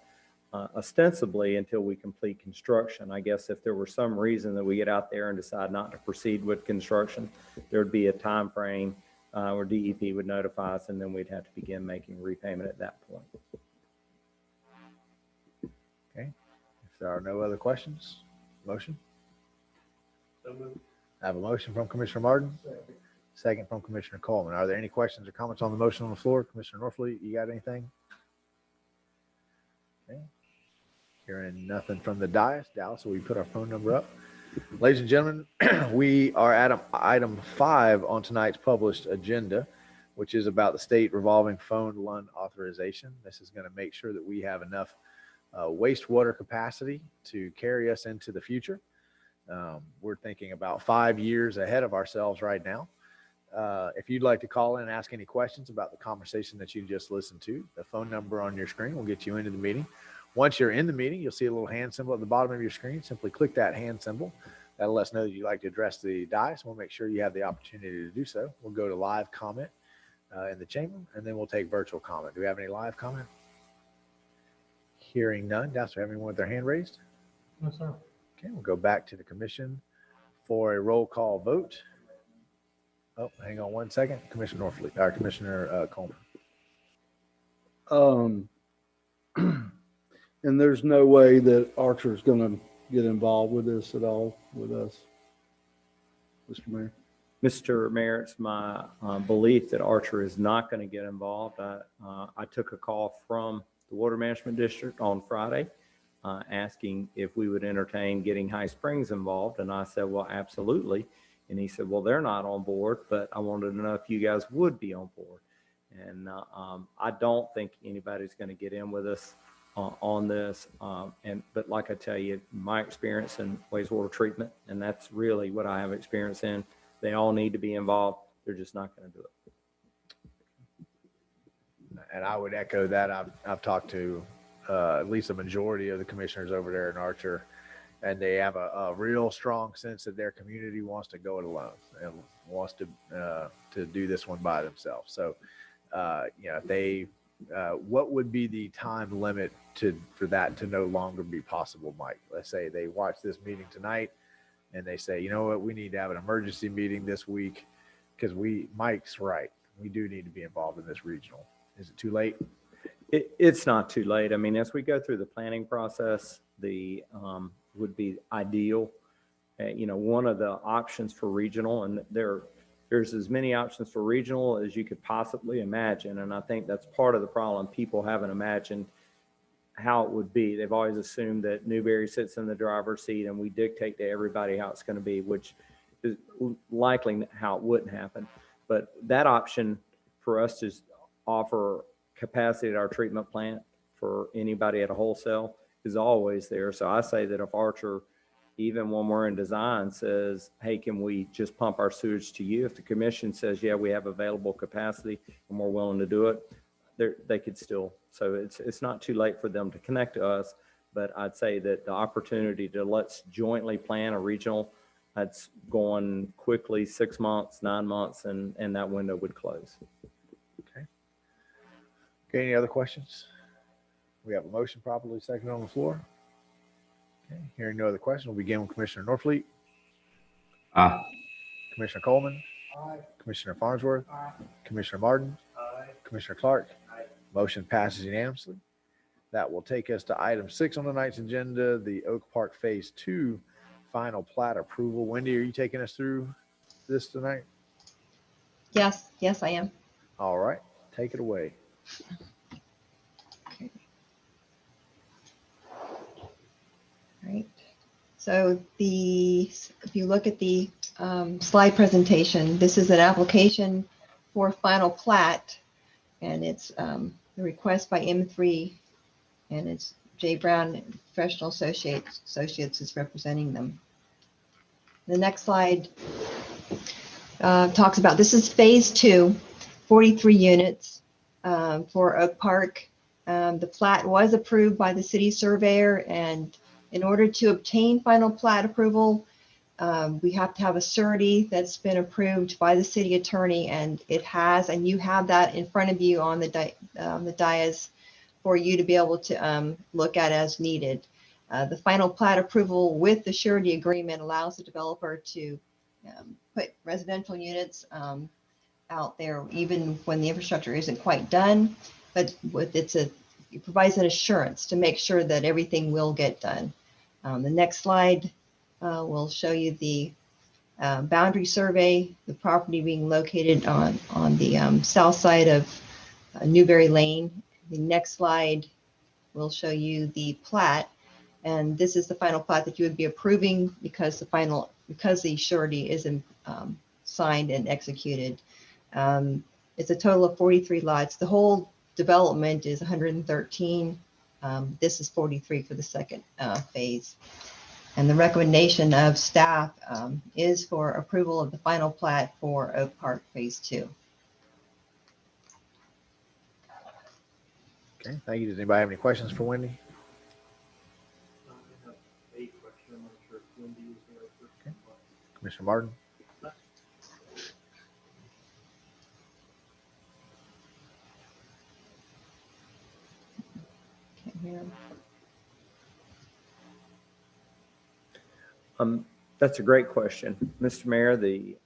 ostensibly until we complete construction. I guess if there were some reason that we get out there and decide not to proceed with construction, there would be a time frame where DEP would notify us, and then we'd have to begin making repayment at that point. Okay. If there are no other questions, motion? I have a motion from Commissioner Martin. Second from Commissioner Coleman. Are there any questions or comments on the motion on the floor? Commissioner Norfleet, you got anything? Okay. Hearing nothing from the dais. Dallas, will you put our phone number up? Ladies and gentlemen, we are at item 5 on tonight's published agenda, which is about the state revolving fund loan authorization. This is going to make sure that we have enough wastewater capacity to carry us into the future. We're thinking about 5 years ahead of ourselves right now. If you'd like to call in and ask any questions about the conversation that you just listened to, the phone number on your screen will get you into the meeting. Once you're in the meeting, you'll see a little hand symbol at the bottom of your screen. Simply click that hand symbol. That'll let us know that you'd like to address the dais. We'll make sure you have the opportunity to do so. We'll go to live comment in the chamber, and then we'll take virtual comment. Do we have any live comment? Hearing none. Does we have anyone with their hand raised? No, sir. Okay, we'll go back to the commission for a roll call vote. Oh, hang on one second. Commissioner Coleman. And there's no way that Archer's going to get involved with this at all with us, Mr. Mayor. Mr. Mayor, it's my belief that Archer is not going to get involved. I took a call from the Water Management District on Friday asking if we would entertain getting High Springs involved. And I said, well, absolutely. And he said, well, they're not on board, but I wanted to know if you guys would be on board. And I don't think anybody's going to get in with us on this. But like I tell you, my experience in wastewater treatment, and that's really what I have experience in, they all need to be involved. They're just not going to do it. And I would echo that. I've talked to at least a majority of the commissioners over there in Archer, and they have a real strong sense that their community wants to go it alone and wants to do this one by themselves. So, what would be the time limit for that to no longer be possible, Mike? Let's say they watch this meeting tonight and they say, you know what, we need to have an emergency meeting this week because Mike's right. We do need to be involved in this regional. Is it too late? It's not too late. I mean, as we go through the planning process, the would be ideal. One of the options for regional, and there's as many options for regional as you could possibly imagine. And I think that's part of the problem. People haven't imagined how it would be. They've always assumed that Newberry sits in the driver's seat and we dictate to everybody how it's going to be, which is likely how it wouldn't happen. But that option for us to offer capacity at our treatment plant for anybody at a wholesale is always there. So I say that if Archer, even when we're in design, says, hey, can we just pump our sewage to you? If the commission says, yeah, we have available capacity and we're willing to do it, they could still. So it's not too late for them to connect to us. But I'd say that the opportunity to let's jointly plan a regional, that's going quickly, 6 months, 9 months, and that window would close. Okay, any other questions? We have a motion properly seconded on the floor. Okay, hearing no other questions, we'll begin with Commissioner Norfleet. Aye. Commissioner Coleman. Aye. Commissioner Farnsworth. Aye. Commissioner Martin. Aye. Commissioner Clark. Aye. Motion passes unanimously. That will take us to item 6 on tonight's agenda, the Oak Park Phase 2 final plat approval. Wendy, are you taking us through this tonight? Yes, I am. All right, take it away. Right. So if you look at the slide presentation, this is an application for final plat, and it's the request by M3, and it's J. Brown Professional Associates is representing them. The next slide talks about, this is phase 2, 43 units for Oak Park. The plat was approved by the city surveyor, and in order to obtain final plat approval, we have to have a surety that's been approved by the city attorney, and it has, and you have that in front of you on the dais for you to be able to look at as needed. The final plat approval with the surety agreement allows the developer to put residential units out there even when the infrastructure isn't quite done, but it provides an assurance to make sure that everything will get done. The next slide will show you the boundary survey, the property being located on the south side of Newberry Lane. The next slide will show you the plat. And this is the final plat that you would be approving because the surety is signed and executed. It's a total of 43 lots. The whole development is 113. This is 43 for the second phase. And the recommendation of staff is for approval of the final plat for Oak Park Phase 2. Okay, thank you. Does anybody have any questions for Wendy? Okay. Commissioner Martin? Can't hear him. That's a great question, Mr. Mayor.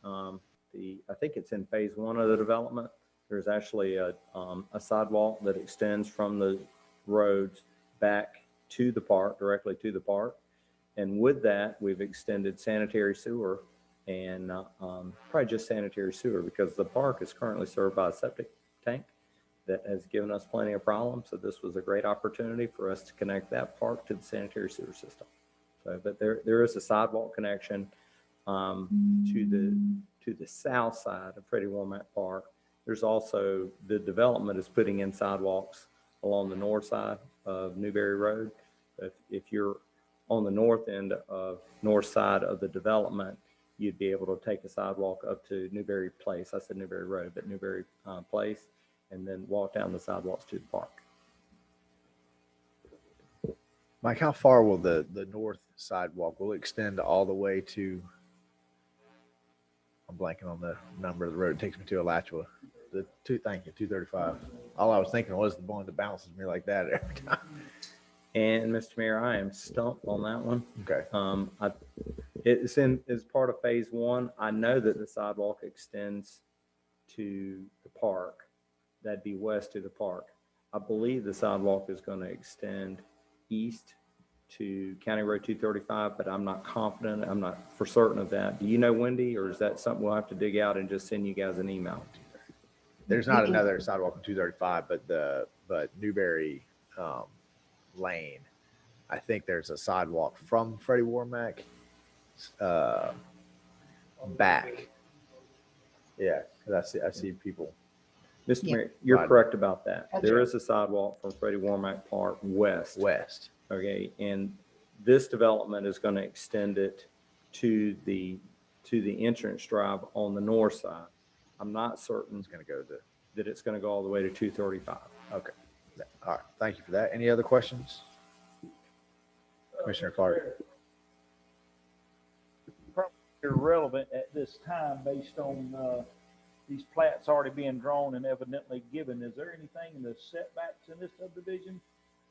I think it's in phase 1 of the development. There's actually a sidewalk that extends from the roads back to the park, directly to the park. And with that, we've extended sanitary sewer and probably just sanitary sewer because the park is currently served by a septic tank that has given us plenty of problems. So this was a great opportunity for us to connect that park to the sanitary sewer system. So, but there is a sidewalk connection to the south side of Freddie Womack Park. There's also, the development is putting in sidewalks along the north side of Newberry Road. If you're on the north side of the development, you'd be able to take a sidewalk up to Newberry Place. I said Newberry Road, but Newberry Place, and then walk down the sidewalks to the park. Mike, how far will the north sidewalk will it extend all the way to? I'm blanking on the number of the road. It takes me to Alachua. Thank you, 235. All I was thinking was the one that bounces me like that every time. And Mr. Mayor, I am stumped on that one. Okay. It's part of phase 1. I know that the sidewalk extends to the park. That'd be west to the park. I believe the sidewalk is going to extend east to County Road 235, but I'm not confident. I'm not for certain of that. Do you know, Wendy, or is that something we'll have to dig out and just send you guys an email? There's not another sidewalk on 235, but Newberry Lane, I think there's a sidewalk from Freddie Womack back. Yeah, because I see people. Mr. Mayor, you're correct about that. There is a sidewalk from Freddie Womack Park west. Okay, and this development is going to extend it to the entrance drive on the north side. I'm not certain it's going to go that it's going to go all the way to 235. Okay. All right. Thank you for that. Any other questions? Commissioner Clark. Probably irrelevant at this time based on these plats already being drawn and evidently given. Is there anything in the setbacks in this subdivision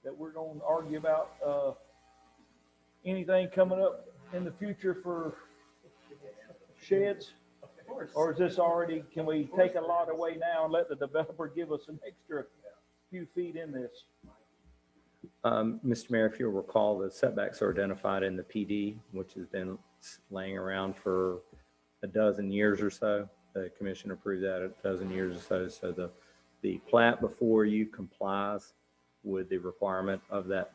that we're going to argue about? Anything coming up in the future for sheds? Or is this already, can we take a lot away now and let the developer give us an extra few feet in this? Mr. Mayor, if you'll recall, the setbacks are identified in the PD, which has been laying around for a dozen years or so. The commission approved that a dozen years or so. So the plat before you complies with the requirement of that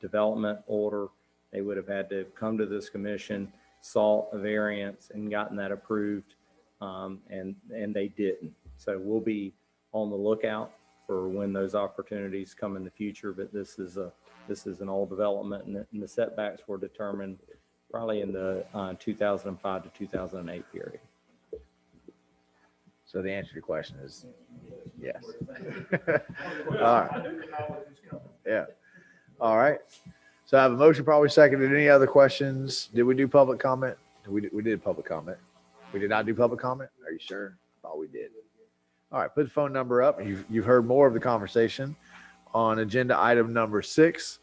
development order. They would have had to come to this commission, sought a variance, and gotten that approved, and they didn't. So we'll be on the lookout for when those opportunities come in the future. But this is an old development, and the setbacks were determined probably in the 2005 to 2008 period. So the answer to your question is yes. All right. Yeah. All right. So I have a motion, probably seconded. Any other questions? Did we do public comment? We did public comment. We did not do public comment? Are you sure? I thought we did. All right. Put the phone number up. You've heard more of the conversation on agenda item number 6,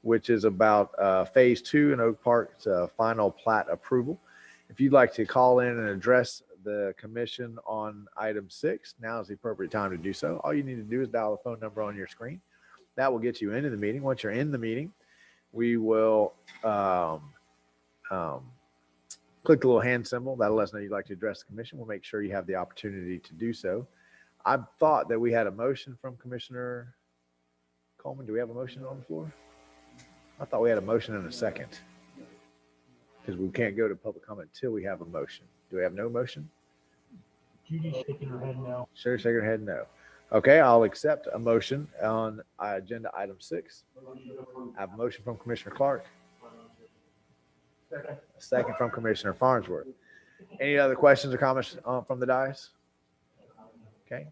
which is about phase 2 in Oak Park's final plat approval. If you'd like to call in and address the commission on item 6, now is the appropriate time to do so. All you need to do is dial the phone number on your screen. That will get you into the meeting. Once you're in the meeting, we will click the little hand symbol. That'll let us know you'd like to address the commission. We'll make sure you have the opportunity to do so. I thought that we had a motion from Commissioner Coleman. Do we have a motion on the floor? I thought we had a motion and a second. Because we can't go to public comment until we have a motion. Do we have no motion? Judy's shaking her head no. Sure, shake your head no. Okay, I'll accept a motion on agenda item 6. I have a motion from Commissioner Clark. A second from Commissioner Farnsworth. Any other questions or comments from the dais? Okay,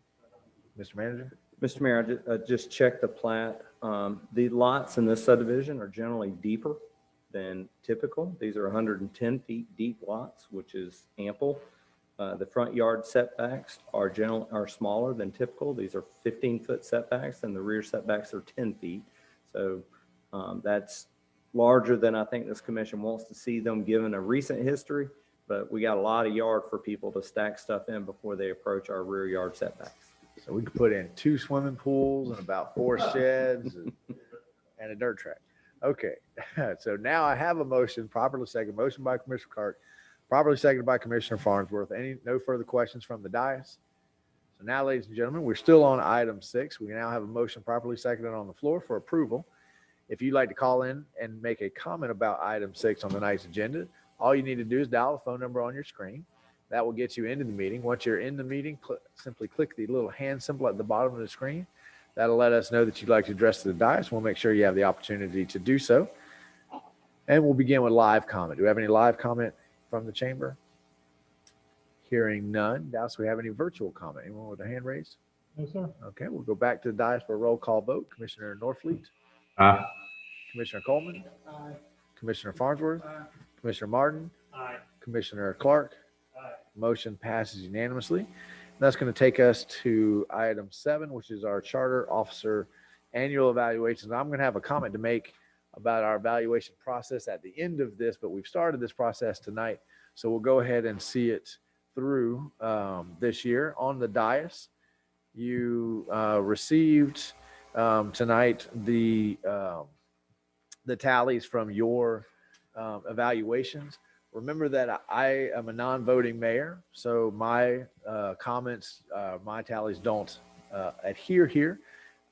Mr. Manager. Mr. Mayor, I just checked the plat. The lots in this subdivision are generally deeper than typical. These are 110 feet deep lots, which is ample. The front yard setbacks are smaller than typical. These are 15-foot setbacks, and the rear setbacks are 10 feet. So that's larger than I think this commission wants to see them, given a recent history. But we got a lot of yard for people to stack stuff in before they approach our rear yard setbacks. So we could put in 2 swimming pools and about 4 sheds and a dirt track. Okay, so now I have a motion, properly seconded, motion by Commissioner Clark, properly seconded by Commissioner Farnsworth. No further questions from the dais? So now, ladies and gentlemen, we're still on item 6. We now have a motion properly seconded on the floor for approval. If you'd like to call in and make a comment about item 6 on tonight's agenda, all you need to do is dial the phone number on your screen. That will get you into the meeting. Once you're in the meeting, simply click the little hand symbol at the bottom of the screen. That'll let us know that you'd like to address the dais. We'll make sure you have the opportunity to do so. And we'll begin with live comment. Do we have any live comment from the chamber? Hearing none. Dallas, do we have any virtual comment? Anyone with a hand raised? No, sir. Okay, we'll go back to the dais for a roll call vote. Commissioner Norfleet? Aye. Commissioner Coleman? Aye. Commissioner Farnsworth? Commissioner Martin? Aye. Commissioner Clark? Aye. Motion passes unanimously. That's going to take us to item 7, which is our charter officer annual evaluations. I'm going to have a comment to make about our evaluation process at the end of this, but we've started this process tonight. So we'll go ahead and see it through this year. On the dais, you received tonight the tallies from your evaluations. Remember that I am a non-voting mayor, so my comments, my tallies don't adhere here.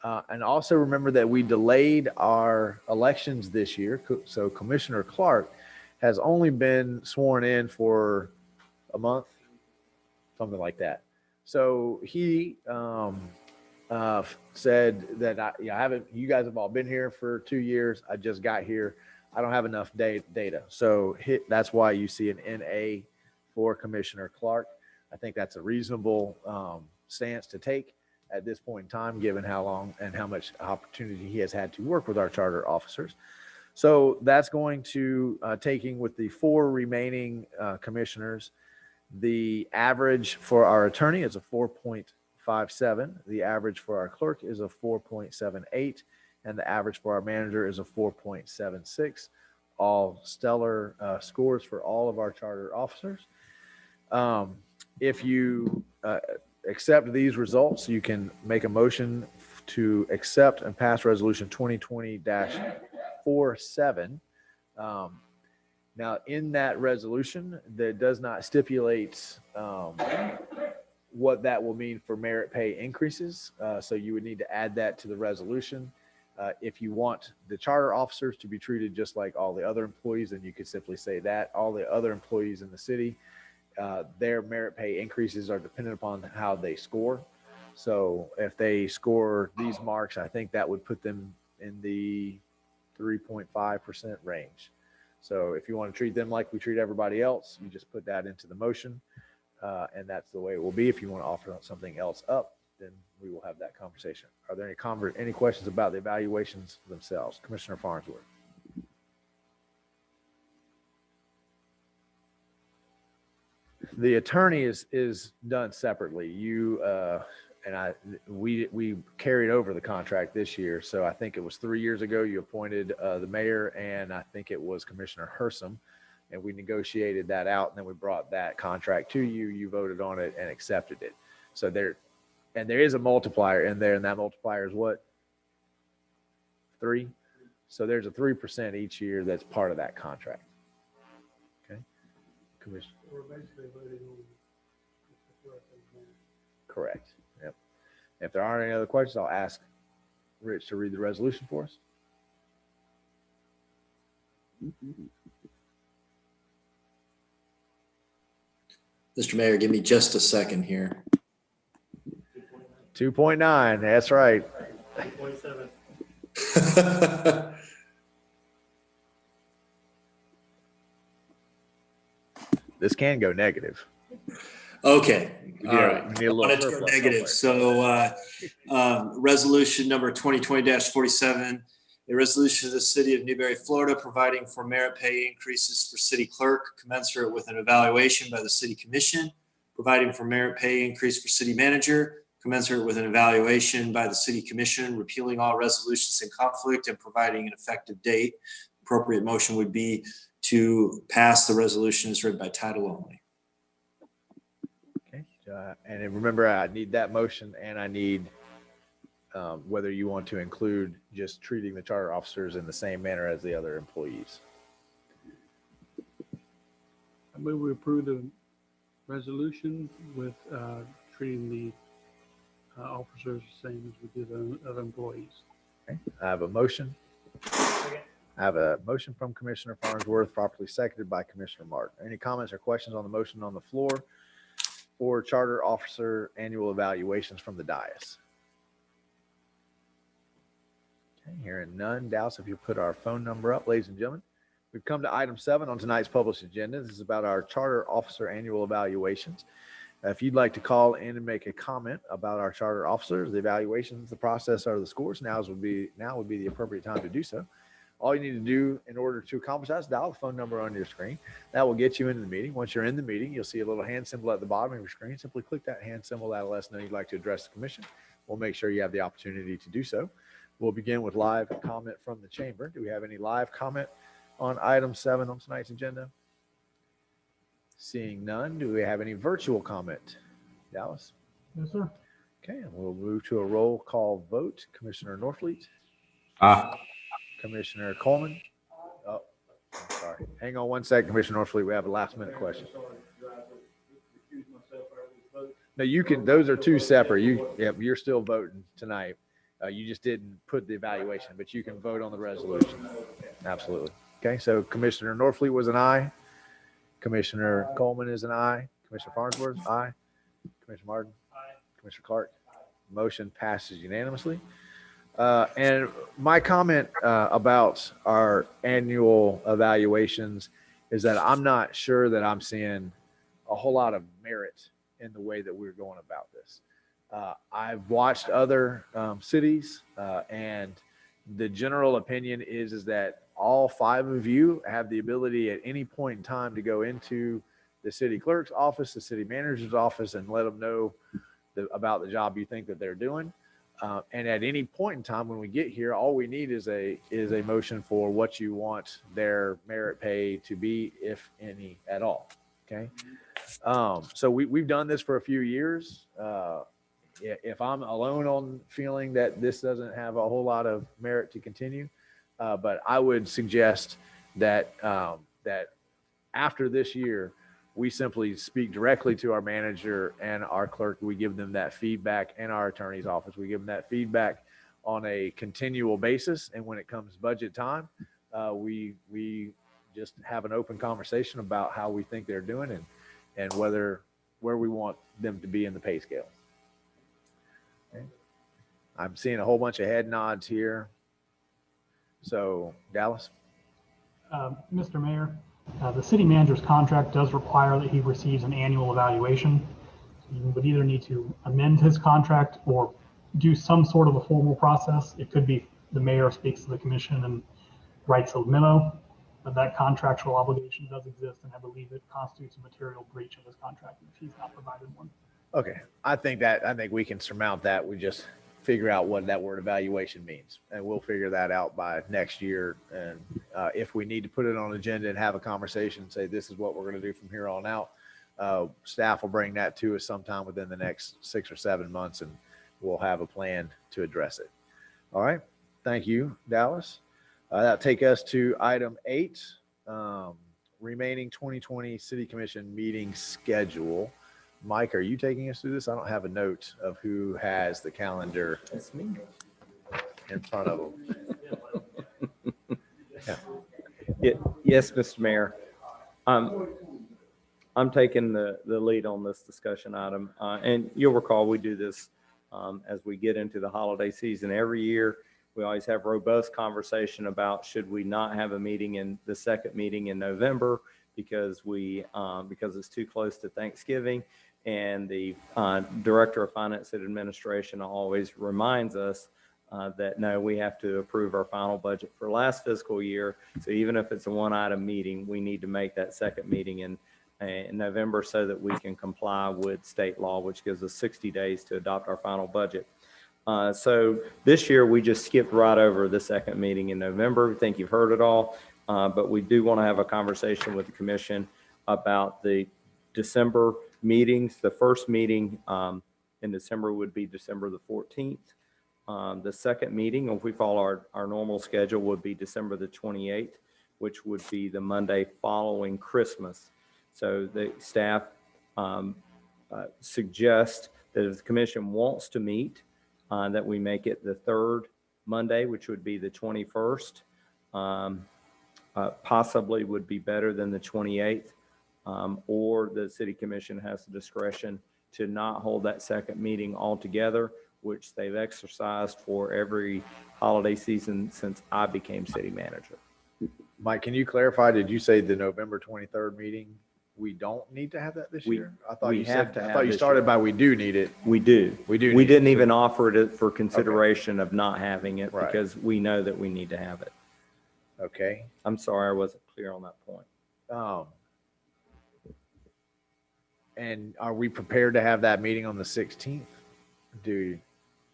And also remember that we delayed our elections this year. So Commissioner Clark has only been sworn in for a month, something like that. So he said that you guys have all been here for 2 years. I just got here. I don't have enough data. So that's why you see an NA for Commissioner Clark. I think that's a reasonable stance to take at this point in time, given how long and how much opportunity he has had to work with our charter officers. So that's going to, taking with the 4 remaining commissioners, the average for our attorney is a 4.57. The average for our clerk is a 4.78. And the average for our manager is a 4.76. All stellar scores for all of our charter officers. If you accept these results, you can make a motion to accept and pass resolution 2020-47. Now, in that resolution, that does not stipulate what that will mean for merit pay increases. So you would need to add that to the resolution. If you want the charter officers to be treated just like all the other employees, then you could simply say that all the other employees in the city, their merit pay increases are dependent upon how they score. So if they score these marks, I think that would put them in the 3.5% range. So if you want to treat them like we treat everybody else, you just put that into the motion, and that's the way it will be. If you want to offer something else up, then we will have that conversation. Are there any questions about the evaluations themselves? Commissioner Farnsworth. The attorney is done separately. You we carried over the contract this year. So I think it was 3 years ago you appointed the mayor, and I think it was Commissioner Hersom, and we negotiated that out, and then we brought that contract to you. You voted on it and accepted it. So there is a multiplier in there, and that multiplier is what? 3. So there's a 3% each year that's part of that contract. Okay. Commissioner. Correct. Yep. If there aren't any other questions, I'll ask Rich to read the resolution for us. Mr. Mayor, give me just a second here. 2.9, that's right. This can go negative. Okay. You All right. need a I little wanted to go surplus negative. somewhere. So resolution number 2020-47, a resolution of the city of Newberry, Florida, providing for merit pay increases for city clerk commensurate with an evaluation by the city commission, providing for merit pay increase for city manager commensurate with an evaluation by the city commission, repealing all resolutions in conflict and providing an effective date. Appropriate motion would be to pass the resolution as read by title only. Okay. And then remember, I need that motion, and I need whether you want to include just treating the charter officers in the same manner as the other employees. I move we approve the resolution with treating the officers the same as we do the other employees. Okay. I have a motion. I have a motion from Commissioner Farnsworth, properly seconded by Commissioner Martin. Any comments or questions on the motion on the floor or charter officer annual evaluations from the dais? Okay, hearing none. Dallas, if you put our phone number up, ladies and gentlemen. We've come to item 7 on tonight's published agenda. This is about our charter officer annual evaluations. If you'd like to call in and make a comment about our charter officers, the evaluations, the process, or the scores, now would be the appropriate time to do so. All you need to do in order to accomplish that is dial the phone number on your screen. That will get you into the meeting. Once you're in the meeting, you'll see a little hand symbol at the bottom of your screen. Simply click that hand symbol. That'll let us know you'd like to address the commission. We'll make sure you have the opportunity to do so. We'll begin with live comment from the chamber. Do we have any live comment on item 7 on tonight's agenda? Seeing none, do we have any virtual comment? Dallas? Yes, sir. Okay, and we'll move to a roll call vote. Commissioner Norfleet? Commissioner Coleman? Oh, I'm sorry. Hang on one second, Commissioner Norfleet. We have a last minute question. No, you can, those are two separate. You're still voting tonight. You just didn't put the evaluation, but you can vote on the resolution. Absolutely. Okay, so Commissioner Norfleet was an aye. Commissioner Coleman is an aye. Commissioner Farnsworth, aye. Commissioner Martin? Aye. Commissioner Clark? Motion passes unanimously. And my comment about our annual evaluations is that I'm not sure that I'm seeing a whole lot of merit in the way that we're going about this. I've watched other cities, and the general opinion is that all 5 of you have the ability at any point in time to go into the city clerk's office, the city manager's office, and let them know about the job you think that they're doing. And at any point in time when we get here, all we need is a motion for what you want their merit pay to be, if any at all. Okay. So we've done this for a few years. If I'm alone on feeling that this doesn't have a whole lot of merit to continue, but I would suggest that that after this year, we simply speak directly to our manager and our clerk. We give them that feedback, and our attorney's office. We give them that feedback on a continual basis. And when it comes budget time, we just have an open conversation about how we think they're doing and where we want them to be in the pay scale. Okay. I'm seeing a whole bunch of head nods here. So, Dallas? Mr. Mayor, the city manager's contract does require that he receives an annual evaluation. You would either need to amend his contract or do some sort of a formal process. It could be the mayor speaks to the commission and writes a memo, but that contractual obligation does exist, and I believe it constitutes a material breach of his contract if he's not provided one. Okay, I think we can surmount that. We just figure out what that word evaluation means, and we'll figure that out by next year. And if we need to put it on agenda and have a conversation, say this is what we're going to do from here on out, staff will bring that to us sometime within the next 6 or 7 months, and we'll have a plan to address it. All right, thank you, Dallas. That'll take us to item 8, remaining 2020 City Commission meeting schedule. Mike, are you taking us through this? I don't have a note of who has the calendar in front of them. Yeah. Yes, Mr. Mayor. I'm taking the lead on this discussion item. And you'll recall we do this as we get into the holiday season every year. We always have robust conversation about should we not have a meeting in the second meeting in November because it's too close to Thanksgiving. And the Director of Finance and Administration always reminds us that no, we have to approve our final budget for last fiscal year. So even if it's a one-item meeting, we need to make that second meeting in November so that we can comply with state law, which gives us 60 days to adopt our final budget. So this year we just skipped right over the second meeting in November. I think you've heard it all, but we do want to have a conversation with the commission about the December meetings. The first meeting in December would be December the 14th. The second meeting, if we follow our normal schedule, would be December the 28th, which would be the Monday following Christmas. So the staff suggest that if the commission wants to meet, that we make it the third Monday, which would be the 21st. Possibly would be better than the 28th, or the city commission has the discretion to not hold that second meeting altogether, which they've exercised for every holiday season since I became city manager. Mike, can you clarify, did you say the November 23rd meeting? We don't need to have that this year? I thought you said, I thought you started by we do need it. We do. We do. We didn't even offer it for consideration of not having it because we know that we need to have it. Okay. I'm sorry I wasn't clear on that point. And are we prepared to have that meeting on the 16th? Do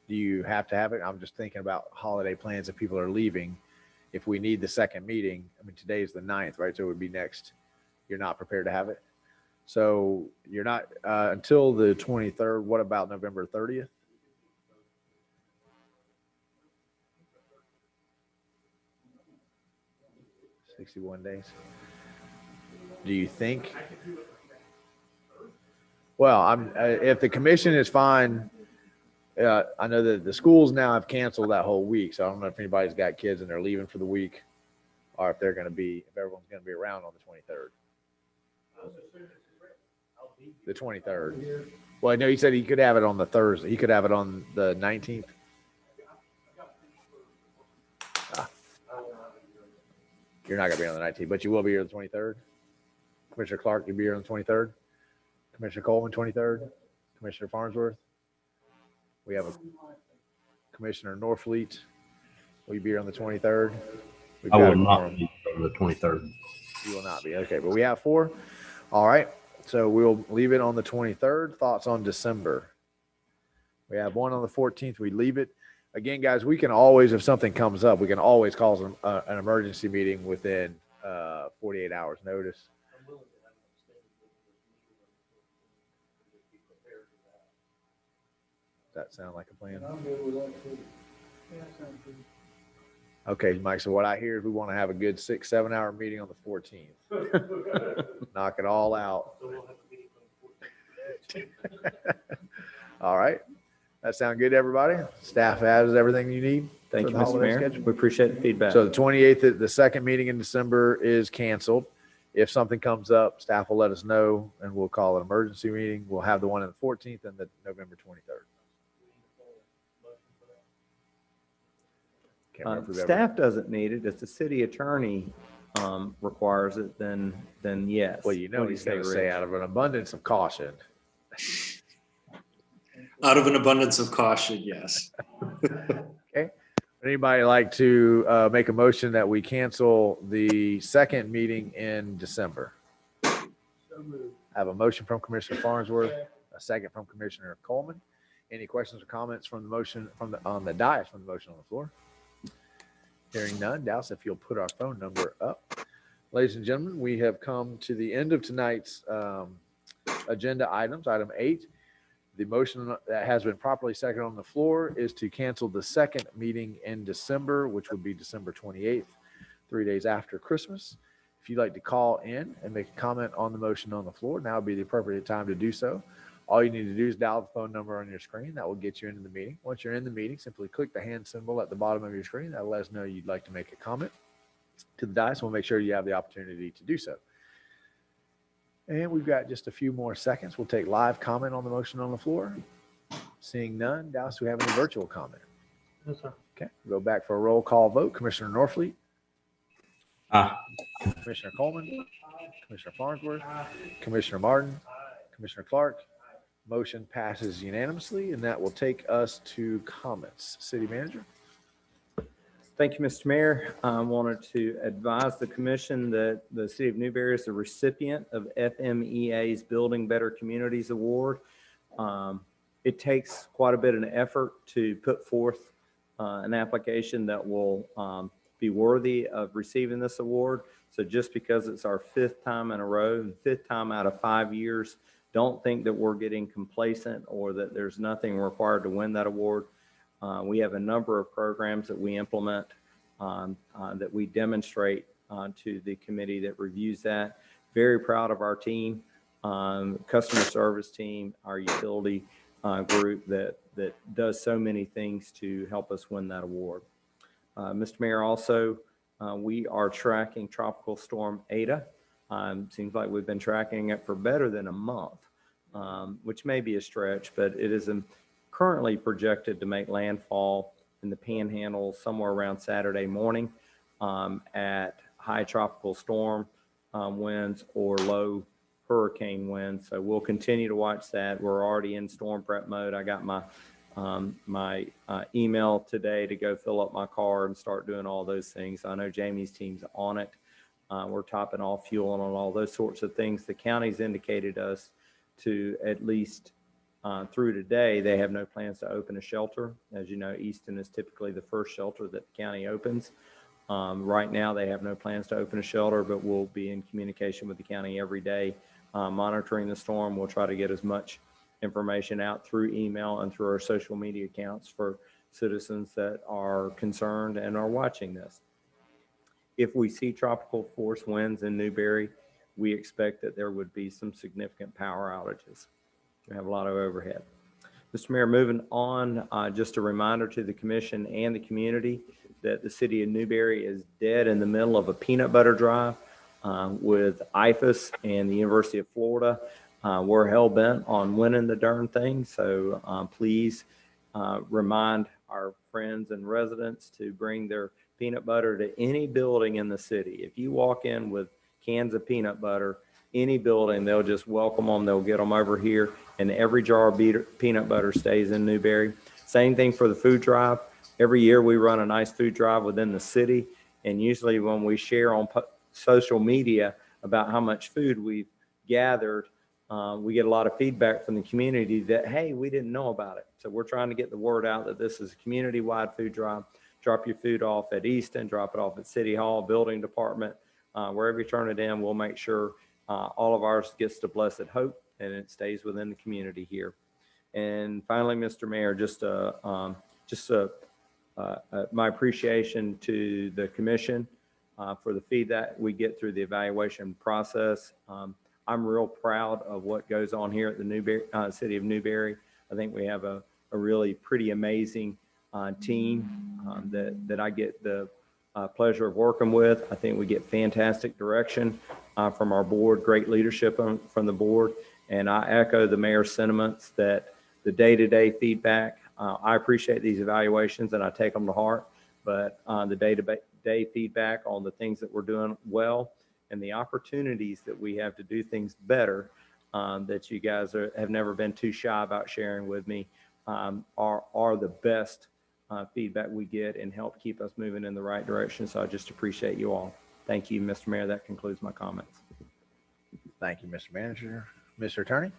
you have to have it? I'm just thinking about holiday plans if people are leaving. If we need the second meeting, I mean, today is the 9th, right? So it would be next. You're not prepared to have it. So you're not until the 23rd. What about November 30th? $61 days. Do you think? Well, if the commission is fine, I know that the schools now have canceled that whole week. So I don't know if anybody's got kids and they're leaving for the week, or if they're going to be, if everyone's going to be around on the 23rd. The 23rd. Well, no, he said he could have it on the Thursday. He could have it on the 19th. You're not going to be on the 19th, but you will be here on the 23rd. Commissioner Clark, you'll be here on the 23rd. Commissioner Coleman, 23rd. Commissioner Farnsworth. We have a Commissioner Norfleet. Will you be here on the 23rd? I will not be on the 23rd. You will not be. Okay, but we have 4. All right. So we'll leave it on the 23rd. Thoughts on December? We have one on the 14th. We leave it. Again, guys, we can always, if something comes up, we can always call an emergency meeting within 48 hours notice. Does that sound like a plan? I'm good with that too. Yeah, sounds good. Okay, Mike, so what I hear is we want to have a good 6-7 hour meeting on the 14th. Knock it all out. All right. That sound good to everybody? Staff has everything you need? Thank you, Mr. Mayor. We appreciate the feedback. So the 28th, the second meeting in December is canceled. If something comes up, staff will let us know and we'll call an emergency meeting. We'll have the one on the 14th and the November 23rd. Staff doesn't need it. If the city attorney requires it, then yes. Well, you know, he's going to say out of an abundance of caution. Out of an abundance of caution, yes. Okay. Would anybody like to make a motion that we cancel the second meeting in December? I have a motion from Commissioner Farnsworth, a second from Commissioner Coleman. Any questions or comments from the motion on the dais from the motion on the floor? Hearing none. Dallas, if you'll put our phone number up. Ladies and gentlemen, we have come to the end of tonight's agenda items. Item 8, the motion that has been properly seconded on the floor is to cancel the second meeting in December, which would be December 28th, 3 days after Christmas. If you'd like to call in and make a comment on the motion on the floor, now would be the appropriate time to do so. All you need to do is dial the phone number on your screen. That will get you into the meeting. Once you're in the meeting, simply click the hand symbol at the bottom of your screen. That'll let us know you'd like to make a comment. to the dais. We'll make sure you have the opportunity to do so. And we've got just a few more seconds. We'll take live comment on the motion on the floor. Seeing none. Dallas, do we have any virtual comment? Yes, sir. Okay, we'll go back for a roll call vote. Commissioner Norfleet, Aye. Commissioner Coleman, Commissioner Farnsworth, Commissioner Martin, Commissioner Clark. Motion passes unanimously, and that will take us to comments. City Manager. Thank you, Mr. Mayor. I wanted to advise the commission that the city of Newberry is the recipient of FMEA's Building Better Communities Award. It takes quite a bit of an effort to put forth an application that will be worthy of receiving this award. So just because it's our 5th time in a row and 5th time out of 5 years, don't think that we're getting complacent or that there's nothing required to win that award. We have a number of programs that we implement that we demonstrate to the committee that reviews that. Very proud of our team, customer service team, our utility group that does so many things to help us win that award. Mr. Mayor, also, we are tracking Tropical Storm Ada. Seems like we've been tracking it for better than a month, which may be a stretch, but it is currently projected to make landfall in the Panhandle somewhere around Saturday morning at high tropical storm winds or low hurricane winds. So we'll continue to watch that. We're already in storm prep mode. I got my email today to go fill up my car and start doing all those things. I know Jamie's team's on it. We're topping off fuel and all those sorts of things. The county's indicated us to at least through today, they have no plans to open a shelter. As you know, Easton is typically the first shelter that the county opens. Right now, they have no plans to open a shelter, but we'll be in communication with the county every day, monitoring the storm. We'll try to get as much information out through email and through our social media accounts for citizens that are concerned and are watching this. If we see tropical force winds in Newberry, we expect that there would be some significant power outages. We have a lot of overhead. Mr. Mayor, moving on, just a reminder to the commission and the community that the city of Newberry is dead in the middle of a peanut butter drive with IFAS and the University of Florida. We're hell-bent on winning the darn thing, so please remind our friends and residents to bring their peanut butter to any building in the city. If you walk in with cans of peanut butter, any building, they'll just welcome them. They'll get them over here, and every jar of peanut butter stays in Newberry. Same thing for the food drive. Every year we run a nice food drive within the city, and usually when we share on social media about how much food we've gathered, we get a lot of feedback from the community that, hey, we didn't know about it. So we're trying to get the word out that this is a community-wide food drive. Drop your food off at Easton, drop it off at City Hall, building department, wherever you turn it in, we'll make sure all of ours gets to Blessed Hope and it stays within the community here. And finally, Mr. Mayor, my appreciation to the commission for the feedback we get through the evaluation process. I'm real proud of what goes on here at the city of Newberry. I think we have a really pretty amazing team that I get the pleasure of working with. I think we get fantastic direction from our board, great leadership from the board. And I echo the mayor's sentiments that the day-to-day feedback, I appreciate these evaluations and I take them to heart, but the day-to-day feedback on the things that we're doing well and the opportunities that we have to do things better that you guys have never been too shy about sharing with me are the best feedback we get and help keep us moving in the right direction. So I just appreciate you all. Thank you, Mr. Mayor. That concludes my comments. Thank you, Mr. Manager. Mr. Attorney?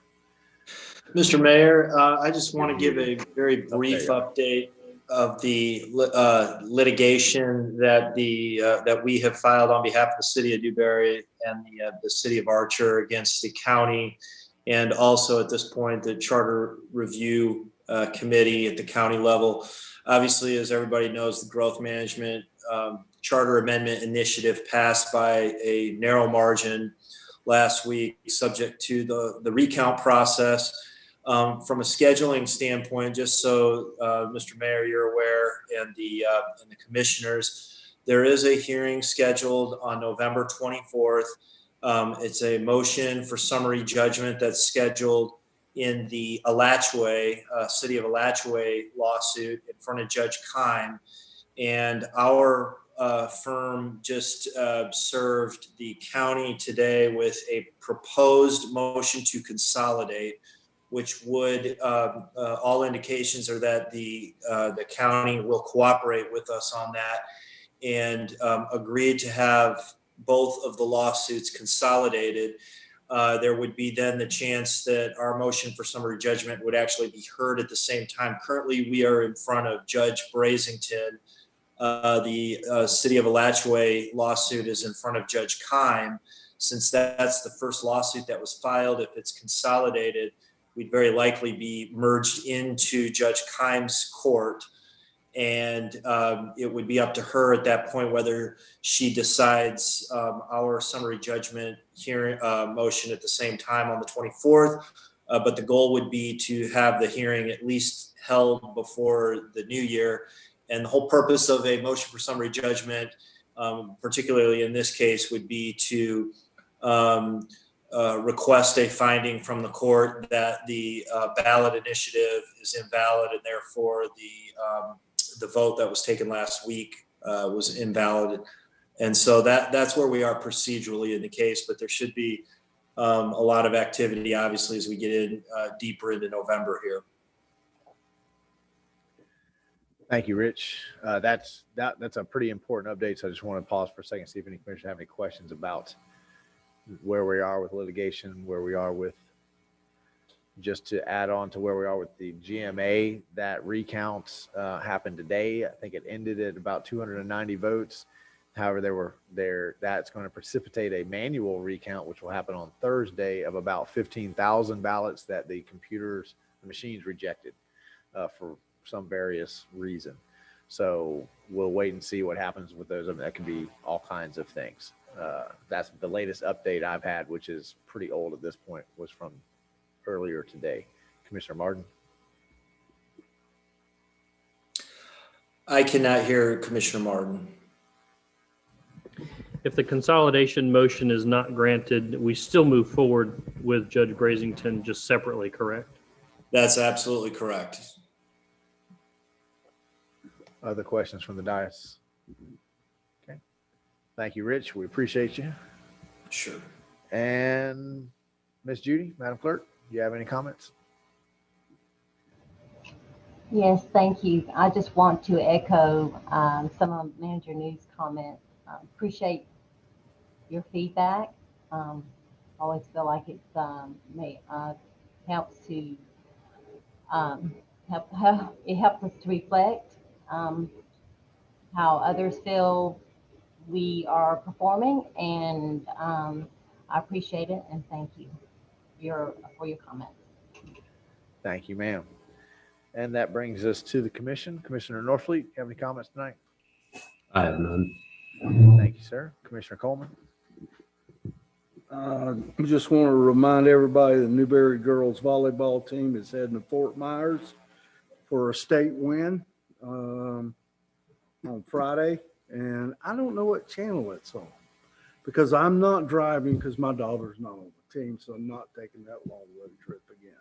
Mr. Mayor, I just want to give a very brief update of the litigation that we have filed on behalf of the city of Newberry and the city of Archer against the county, and also at this point the charter review committee at the county level. Obviously, as everybody knows, the growth management charter amendment initiative passed by a narrow margin last week, subject to the recount process. From a scheduling standpoint, just so Mr. Mayor, you're aware, and the commissioners, There is a hearing scheduled on November 24th. It's a motion for summary judgment that's scheduled in the Alachua, City of Alachua lawsuit in front of Judge Kime. And our firm just served the county today with a proposed motion to consolidate, which would, all indications are that the county will cooperate with us on that, and agreed to have both of the lawsuits consolidated. There would be then the chance that our motion for summary judgment would actually be heard at the same time. Currently, we are in front of Judge Brazington. The City of Alachua lawsuit is in front of Judge Kime. Since that's the first lawsuit that was filed, if it's consolidated, we'd very likely be merged into Judge Kime's court. And it would be up to her at that point whether she decides our summary judgment hearing motion at the same time on the 24th. But the goal would be to have the hearing at least held before the new year. And the whole purpose of a motion for summary judgment, particularly in this case, would be to request a finding from the court that the ballot initiative is invalid, and therefore the vote that was taken last week was invalid. And so that's where we are procedurally in the case, but there should be a lot of activity, obviously, as we get in deeper into November here. Thank you, Rich. That's a pretty important update. So I just want to pause for a second, see if any commissioners have any questions about where we are with litigation, where we are with, just to add on to where we are with the GMA, that recount happened today. I think it ended at about 290 votes. However, that's going to precipitate a manual recount, which will happen on Thursday, of about 15,000 ballots that the machines rejected for some various reason. So we'll wait and see what happens with those. I mean, that can be all kinds of things. That's the latest update I've had, which is pretty old at this point, was from earlier today. Commissioner Martin. I cannot hear Commissioner Martin. If the consolidation motion is not granted, we still move forward with Judge Brazington just separately, correct? That's absolutely correct. Other questions from the dais? Okay. Thank you, Rich. We appreciate you. Sure. And Ms. Judy, Madam Clerk, do you have any comments? Yes, thank you. I just want to echo some of Manager New's comments. Appreciate your feedback. Always feel like it helps to it helps us to reflect how others feel we are performing, and I appreciate it, and thank you for your comments. Thank you, ma'am. And that brings us to the commission. Commissioner Norfleet, you have any comments tonight? I have none. Thank you, sir. Commissioner Coleman. I just want to remind everybody the Newberry girls volleyball team is heading to Fort Myers for a state win on Friday. And I don't know what channel it's on because I'm not driving because my daughter's not on the team. So I'm not taking that long road trip again.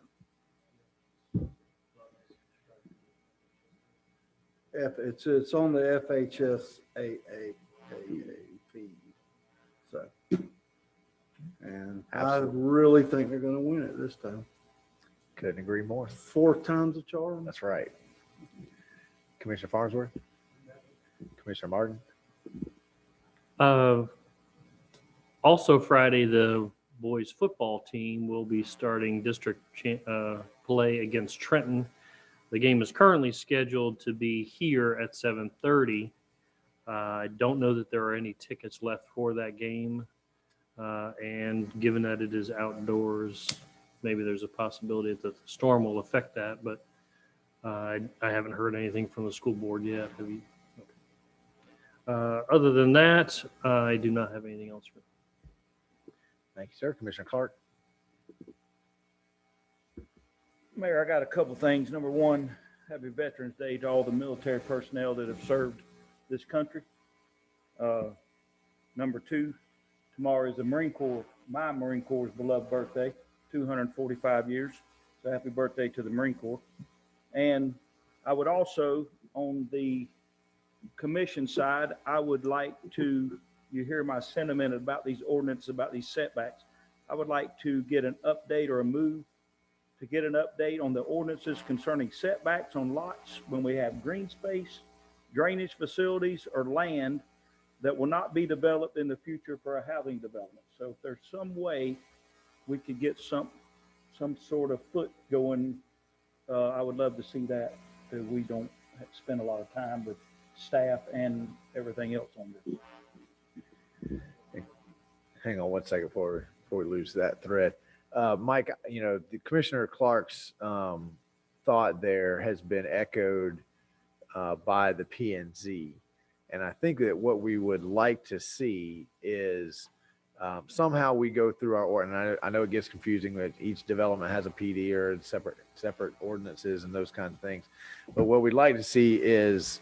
It's on the FHSAA feed. So, and absolutely. I really think they're going to win it this time. Couldn't agree more. 4 times the charm. That's right. Commissioner Farnsworth. Commissioner Martin. Also Friday, the boys football team will be starting district play against Trenton. The game is currently scheduled to be here at 7:30. I don't know that there are any tickets left for that game. And given that it is outdoors, maybe there's a possibility that the storm will affect that, but I haven't heard anything from the school board yet. Have you? Okay. Other than that, I do not have anything else. Thank you, sir. Commissioner Clark. Mayor, I got a couple things. Number one, happy Veterans Day to all the military personnel that have served this country. Number two, tomorrow is the Marine Corps, my Marine Corps' beloved birthday, 245 years. So happy birthday to the Marine Corps. And I would also, on the commission side, I would like to, you hear my sentiment about these ordinances, about these setbacks. I would like to get an update or a move to get an update on the ordinances concerning setbacks on lots when we have green space, drainage facilities, or land that will not be developed in the future for a housing development. So if there's some way we could get some sort of foot going, I would love to see that we don't have to spend a lot of time with staff and everything else on this. Hang on one second before we lose that thread. Mike, the Commissioner Clark's thought there has been echoed by the P&Z. And I think that what we would like to see is somehow we go through our ordinance. I know it gets confusing that each development has a PD or separate ordinances and those kinds of things. But what we'd like to see is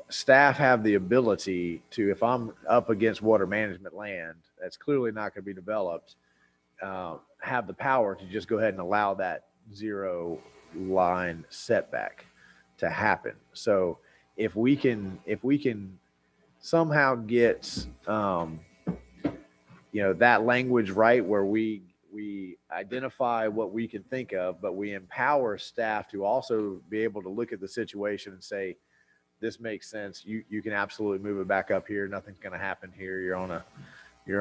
staff have the ability to, if I'm up against water management land that's clearly not going to be developed, have the power to just go ahead and allow that 0 line setback to happen. So if we can somehow get that language right, where we identify what we can think of, but we empower staff to also be able to look at the situation and say, this makes sense. You can absolutely move it back up here. Nothing's going to happen here. You're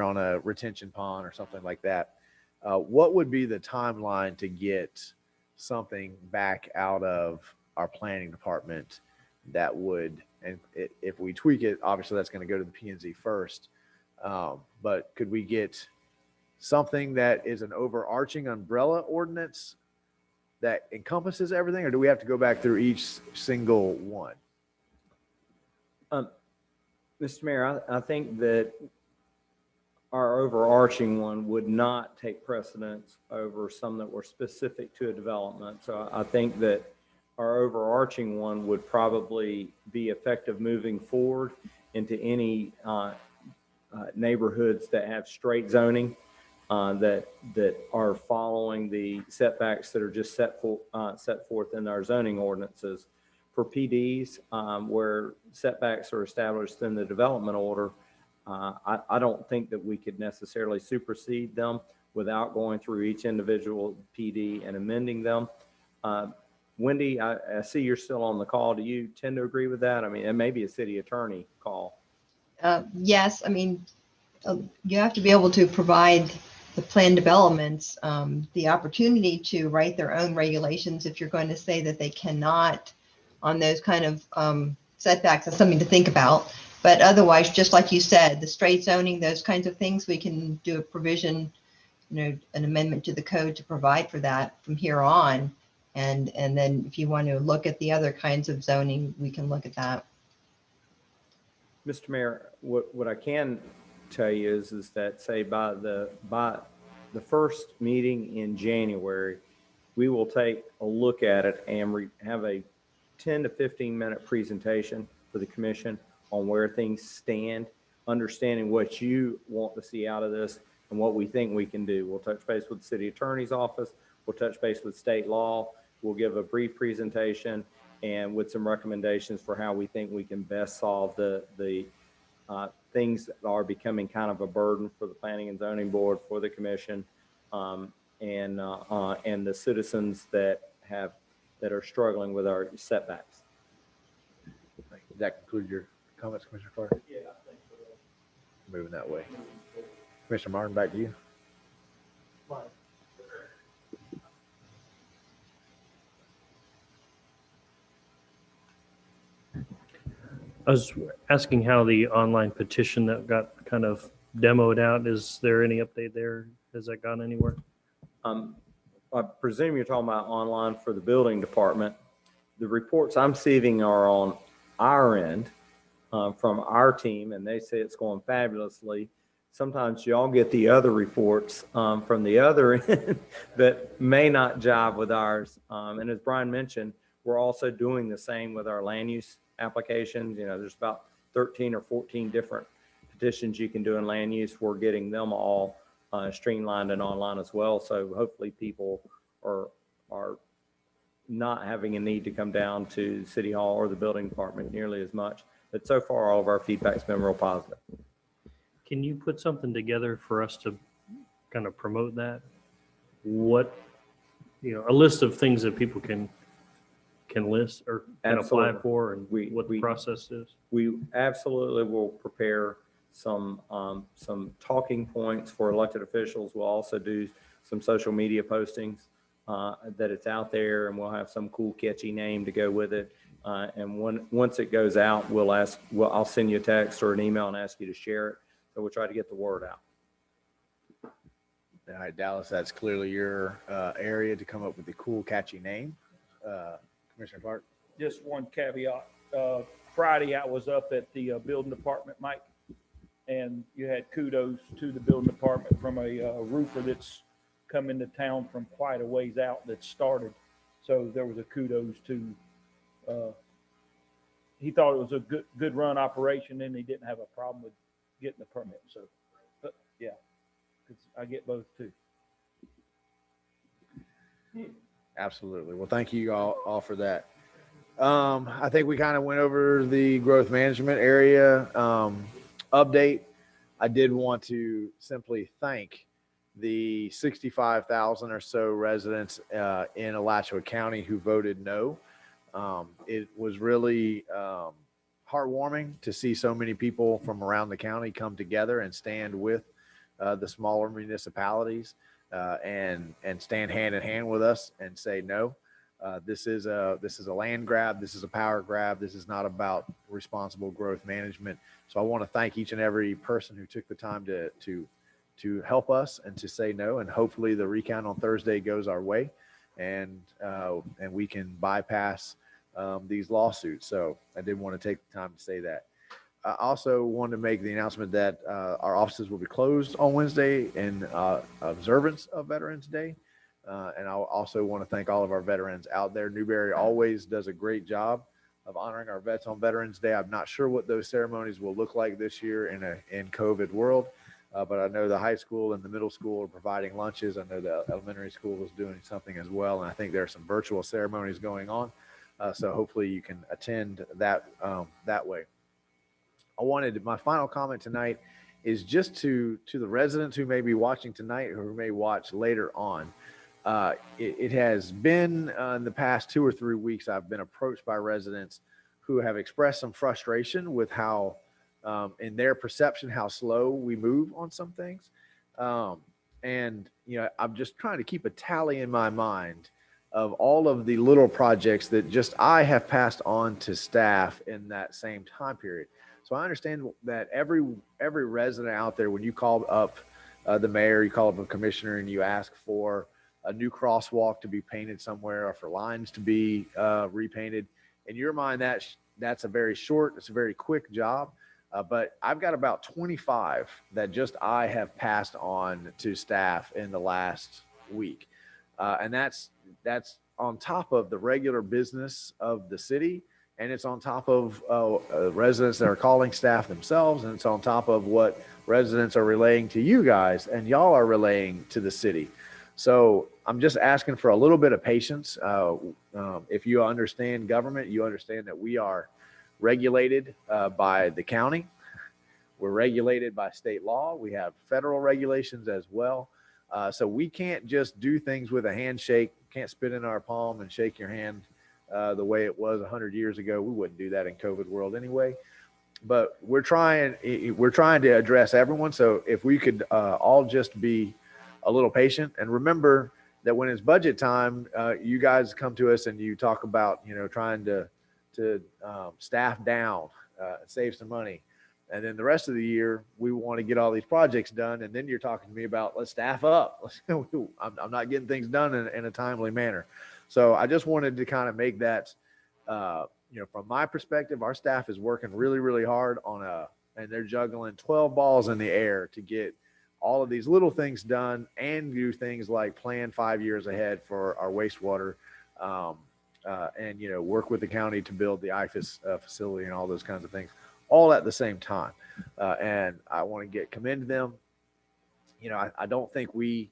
on a retention pond or something like that. What would be the timeline to get something back out of our planning department that would, and if we tweak it, obviously that's going to go to the P&Z first. But could we get something that is an overarching umbrella ordinance that encompasses everything, or do we have to go back through each single one? Mr. Mayor, I think that our overarching one would not take precedence over some that were specific to a development. So I think that our overarching one would probably be effective moving forward into any neighborhoods that have straight zoning that are following the setbacks that are just set forth in our zoning ordinances. For PDs, where setbacks are established in the development order, I don't think that we could necessarily supersede them without going through each individual PD and amending them. Wendy, I see you're still on the call. Do you tend to agree with that? I mean, it may be a city attorney call. Yes, I mean, you have to be able to provide the planned developments the opportunity to write their own regulations. If you're going to say that they cannot on those kind of setbacks, that's something to think about. But otherwise, just like you said, the straight zoning, those kinds of things, we can do a provision, an amendment to the code to provide for that from here on. And then if you want to look at the other kinds of zoning, we can look at that. Mr. Mayor, what I can tell you is that, say, by the first meeting in January, we will take a look at it and have a 10 to 15 minute presentation for the commission on where things stand, understanding what you want to see out of this and what we think we can do. We'll touch base with the city attorney's office. We'll touch base with state law. We'll give a brief presentation and with some recommendations for how we think we can best solve the things that are becoming kind of a burden for the Planning and Zoning Board, for the commission, and the citizens that are struggling with our setbacks. Does that conclude your comments, Commissioner Clark? Yeah, I think so. Moving that way. Commissioner Martin, back to you. Right. I was asking how the online petition that got kind of demoed out, is there any update there? Has that gone anywhere? I presume you're talking about online for the building department. The reports I'm seeing are on our end from our team, and they say it's going fabulously. Sometimes y'all get the other reports from the other end that may not jive with ours. And as Brian mentioned, we're also doing the same with our land use applications. There's about 13 or 14 different petitions you can do in land use. We're getting them all streamlined and online as well. So hopefully people are not having a need to come down to City Hall or the building department nearly as much. But so far, all of our feedback's been real positive. Can you put something together for us to kind of promote that? What, a list of things that people can list or can apply Absolutely. for, and what the process is? We absolutely will prepare some talking points for elected officials. We'll also do some social media postings that it's out there, and we'll have some cool catchy name to go with it. And once it goes out, I'll send you a text or an email and ask you to share it. So we'll try to get the word out. All right, Dallas, that's clearly your area to come up with the cool, catchy name. Commissioner Clark? Just one caveat. Friday, I was up at the building department, Mike, and you had kudos to the building department from a roofer that's come into town from quite a ways out that started. So there was a kudos to, he thought it was a good run operation, and he didn't have a problem with getting the permit. So, but yeah, 'cause I get both too. Absolutely. Well, thank you all for that. I think we kind of went over the growth management area update. I did want to simply thank the 65,000 or so residents in Alachua County who voted no. It was really heartwarming to see so many people from around the county come together and stand with the smaller municipalities and stand hand in hand with us and say no. This is a land grab. This is a power grab. This is not about responsible growth management. So I want to thank each and every person who took the time to help us and to say no. And hopefully the recount on Thursday goes our way, and we can bypass these lawsuits. So I did want to take the time to say that. I also wanted to make the announcement that our offices will be closed on Wednesday in observance of Veterans Day. And I also want to thank all of our veterans out there. Newberry always does a great job of honoring our vets on Veterans Day. I'm not sure what those ceremonies will look like this year in COVID world, but I know the high school and the middle school are providing lunches. I know the elementary school is doing something as well, and I think there are some virtual ceremonies going on. So hopefully you can attend that way. My final comment tonight is just to the residents who may be watching tonight or who may watch later on. It has been in the past 2 or 3 weeks, I've been approached by residents who have expressed some frustration with how, in their perception, how slow we move on some things. And I'm just trying to keep a tally in my mind of all of the little projects that just I have passed on to staff in that same time period. So I understand that every resident out there, when you call up the mayor, you call up a commissioner, and you ask for a new crosswalk to be painted somewhere or for lines to be repainted, in your mind, that's a very short, it's a very quick job. But I've got about 25 that just I have passed on to staff in the last week. And that's on top of the regular business of the city. And it's on top of residents that are calling staff themselves. And it's on top of what residents are relaying to you guys and y'all are relaying to the city. So I'm just asking for a little bit of patience. If you understand government, you understand that we are regulated by the county. We're regulated by state law. We have federal regulations as well. So we can't just do things with a handshake, can't spit in our palm and shake your hand the way it was 100 years ago. We wouldn't do that in COVID world anyway. But we're trying to address everyone. So if we could all just be a little patient and remember that when it's budget time, you guys come to us and you talk about, trying to staff down, save some money. And then the rest of the year, we want to get all these projects done. And then you're talking to me about, let's staff up. I'm not getting things done in a timely manner. So I just wanted to kind of make that, from my perspective, our staff is working really, really hard and they're juggling 12 balls in the air to get all of these little things done and do things like plan 5 years ahead for our wastewater and, work with the county to build the IFAS facility and all those kinds of things. all at the same time. And I want to commend them. I don't think we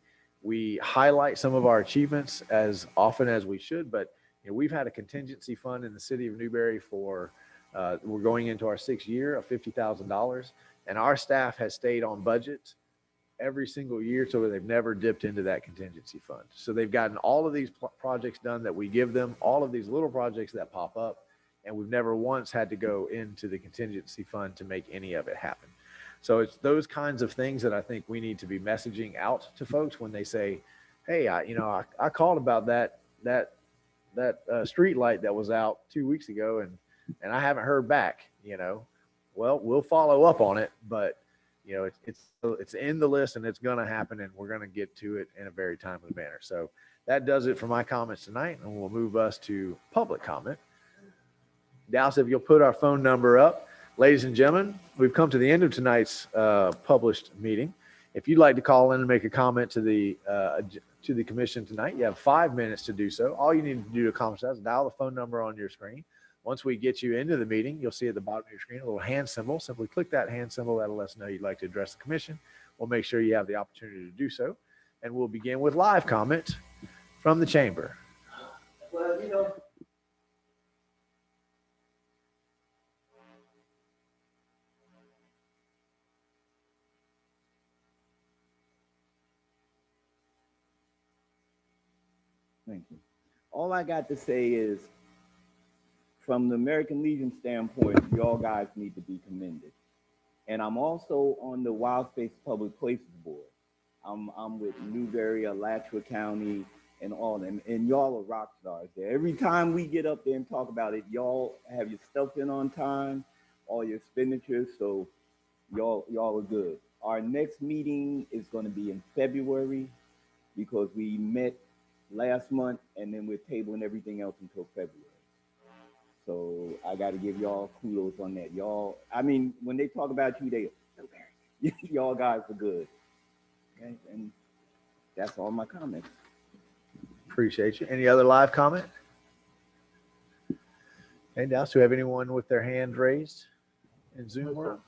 highlight some of our achievements as often as we should, but we've had a contingency fund in the city of Newberry for we're going into our 6th year of $50,000, and our staff has stayed on budget every single year, so they've never dipped into that contingency fund. So they've gotten all of these projects done that we give them, all of these little projects that pop up, and we've never once had to go into the contingency fund to make any of it happen. So it's those kinds of things that I think we need to be messaging out to folks when they say, "Hey, I called about that street light that was out 2 weeks ago, and I haven't heard back." Well, we'll follow up on it, but it's in the list and it's going to happen, and we're going to get to it in a very timely manner. So that does it for my comments tonight, and we'll move us to public comment. Dallas, if you'll put our phone number up. Ladies and gentlemen, we've come to the end of tonight's published meeting. If you'd like to call in and make a comment to the commission tonight, you have 5 minutes to do so. All you need to do to accomplish that is dial the phone number on your screen. Once we get you into the meeting, you'll see at the bottom of your screen a little hand symbol. Simply click that hand symbol. That'll let us know you'd like to address the commission. We'll make sure you have the opportunity to do so. And we'll begin with live comment from the chamber. Well, thank you. All I got to say is, from the American Legion standpoint, y'all guys need to be commended. And I'm also on the Wild Space Public Places Board. I'm with Newberry, Alachua County, and all them. And y'all are rock stars there. Every time we get up there and talk about it, y'all have your stuff in on time, all your expenditures. So y'all are good. Our next meeting is going to be in February, because we met last month and then we're tabling everything else until February. So I got to give y'all kudos on that. Y'all, when they talk about you, y'all guys are good. Okay? And that's all my comments. Appreciate you. Any other live comment? Hey, Dallas, do we have anyone with their hand raised in Zoom world?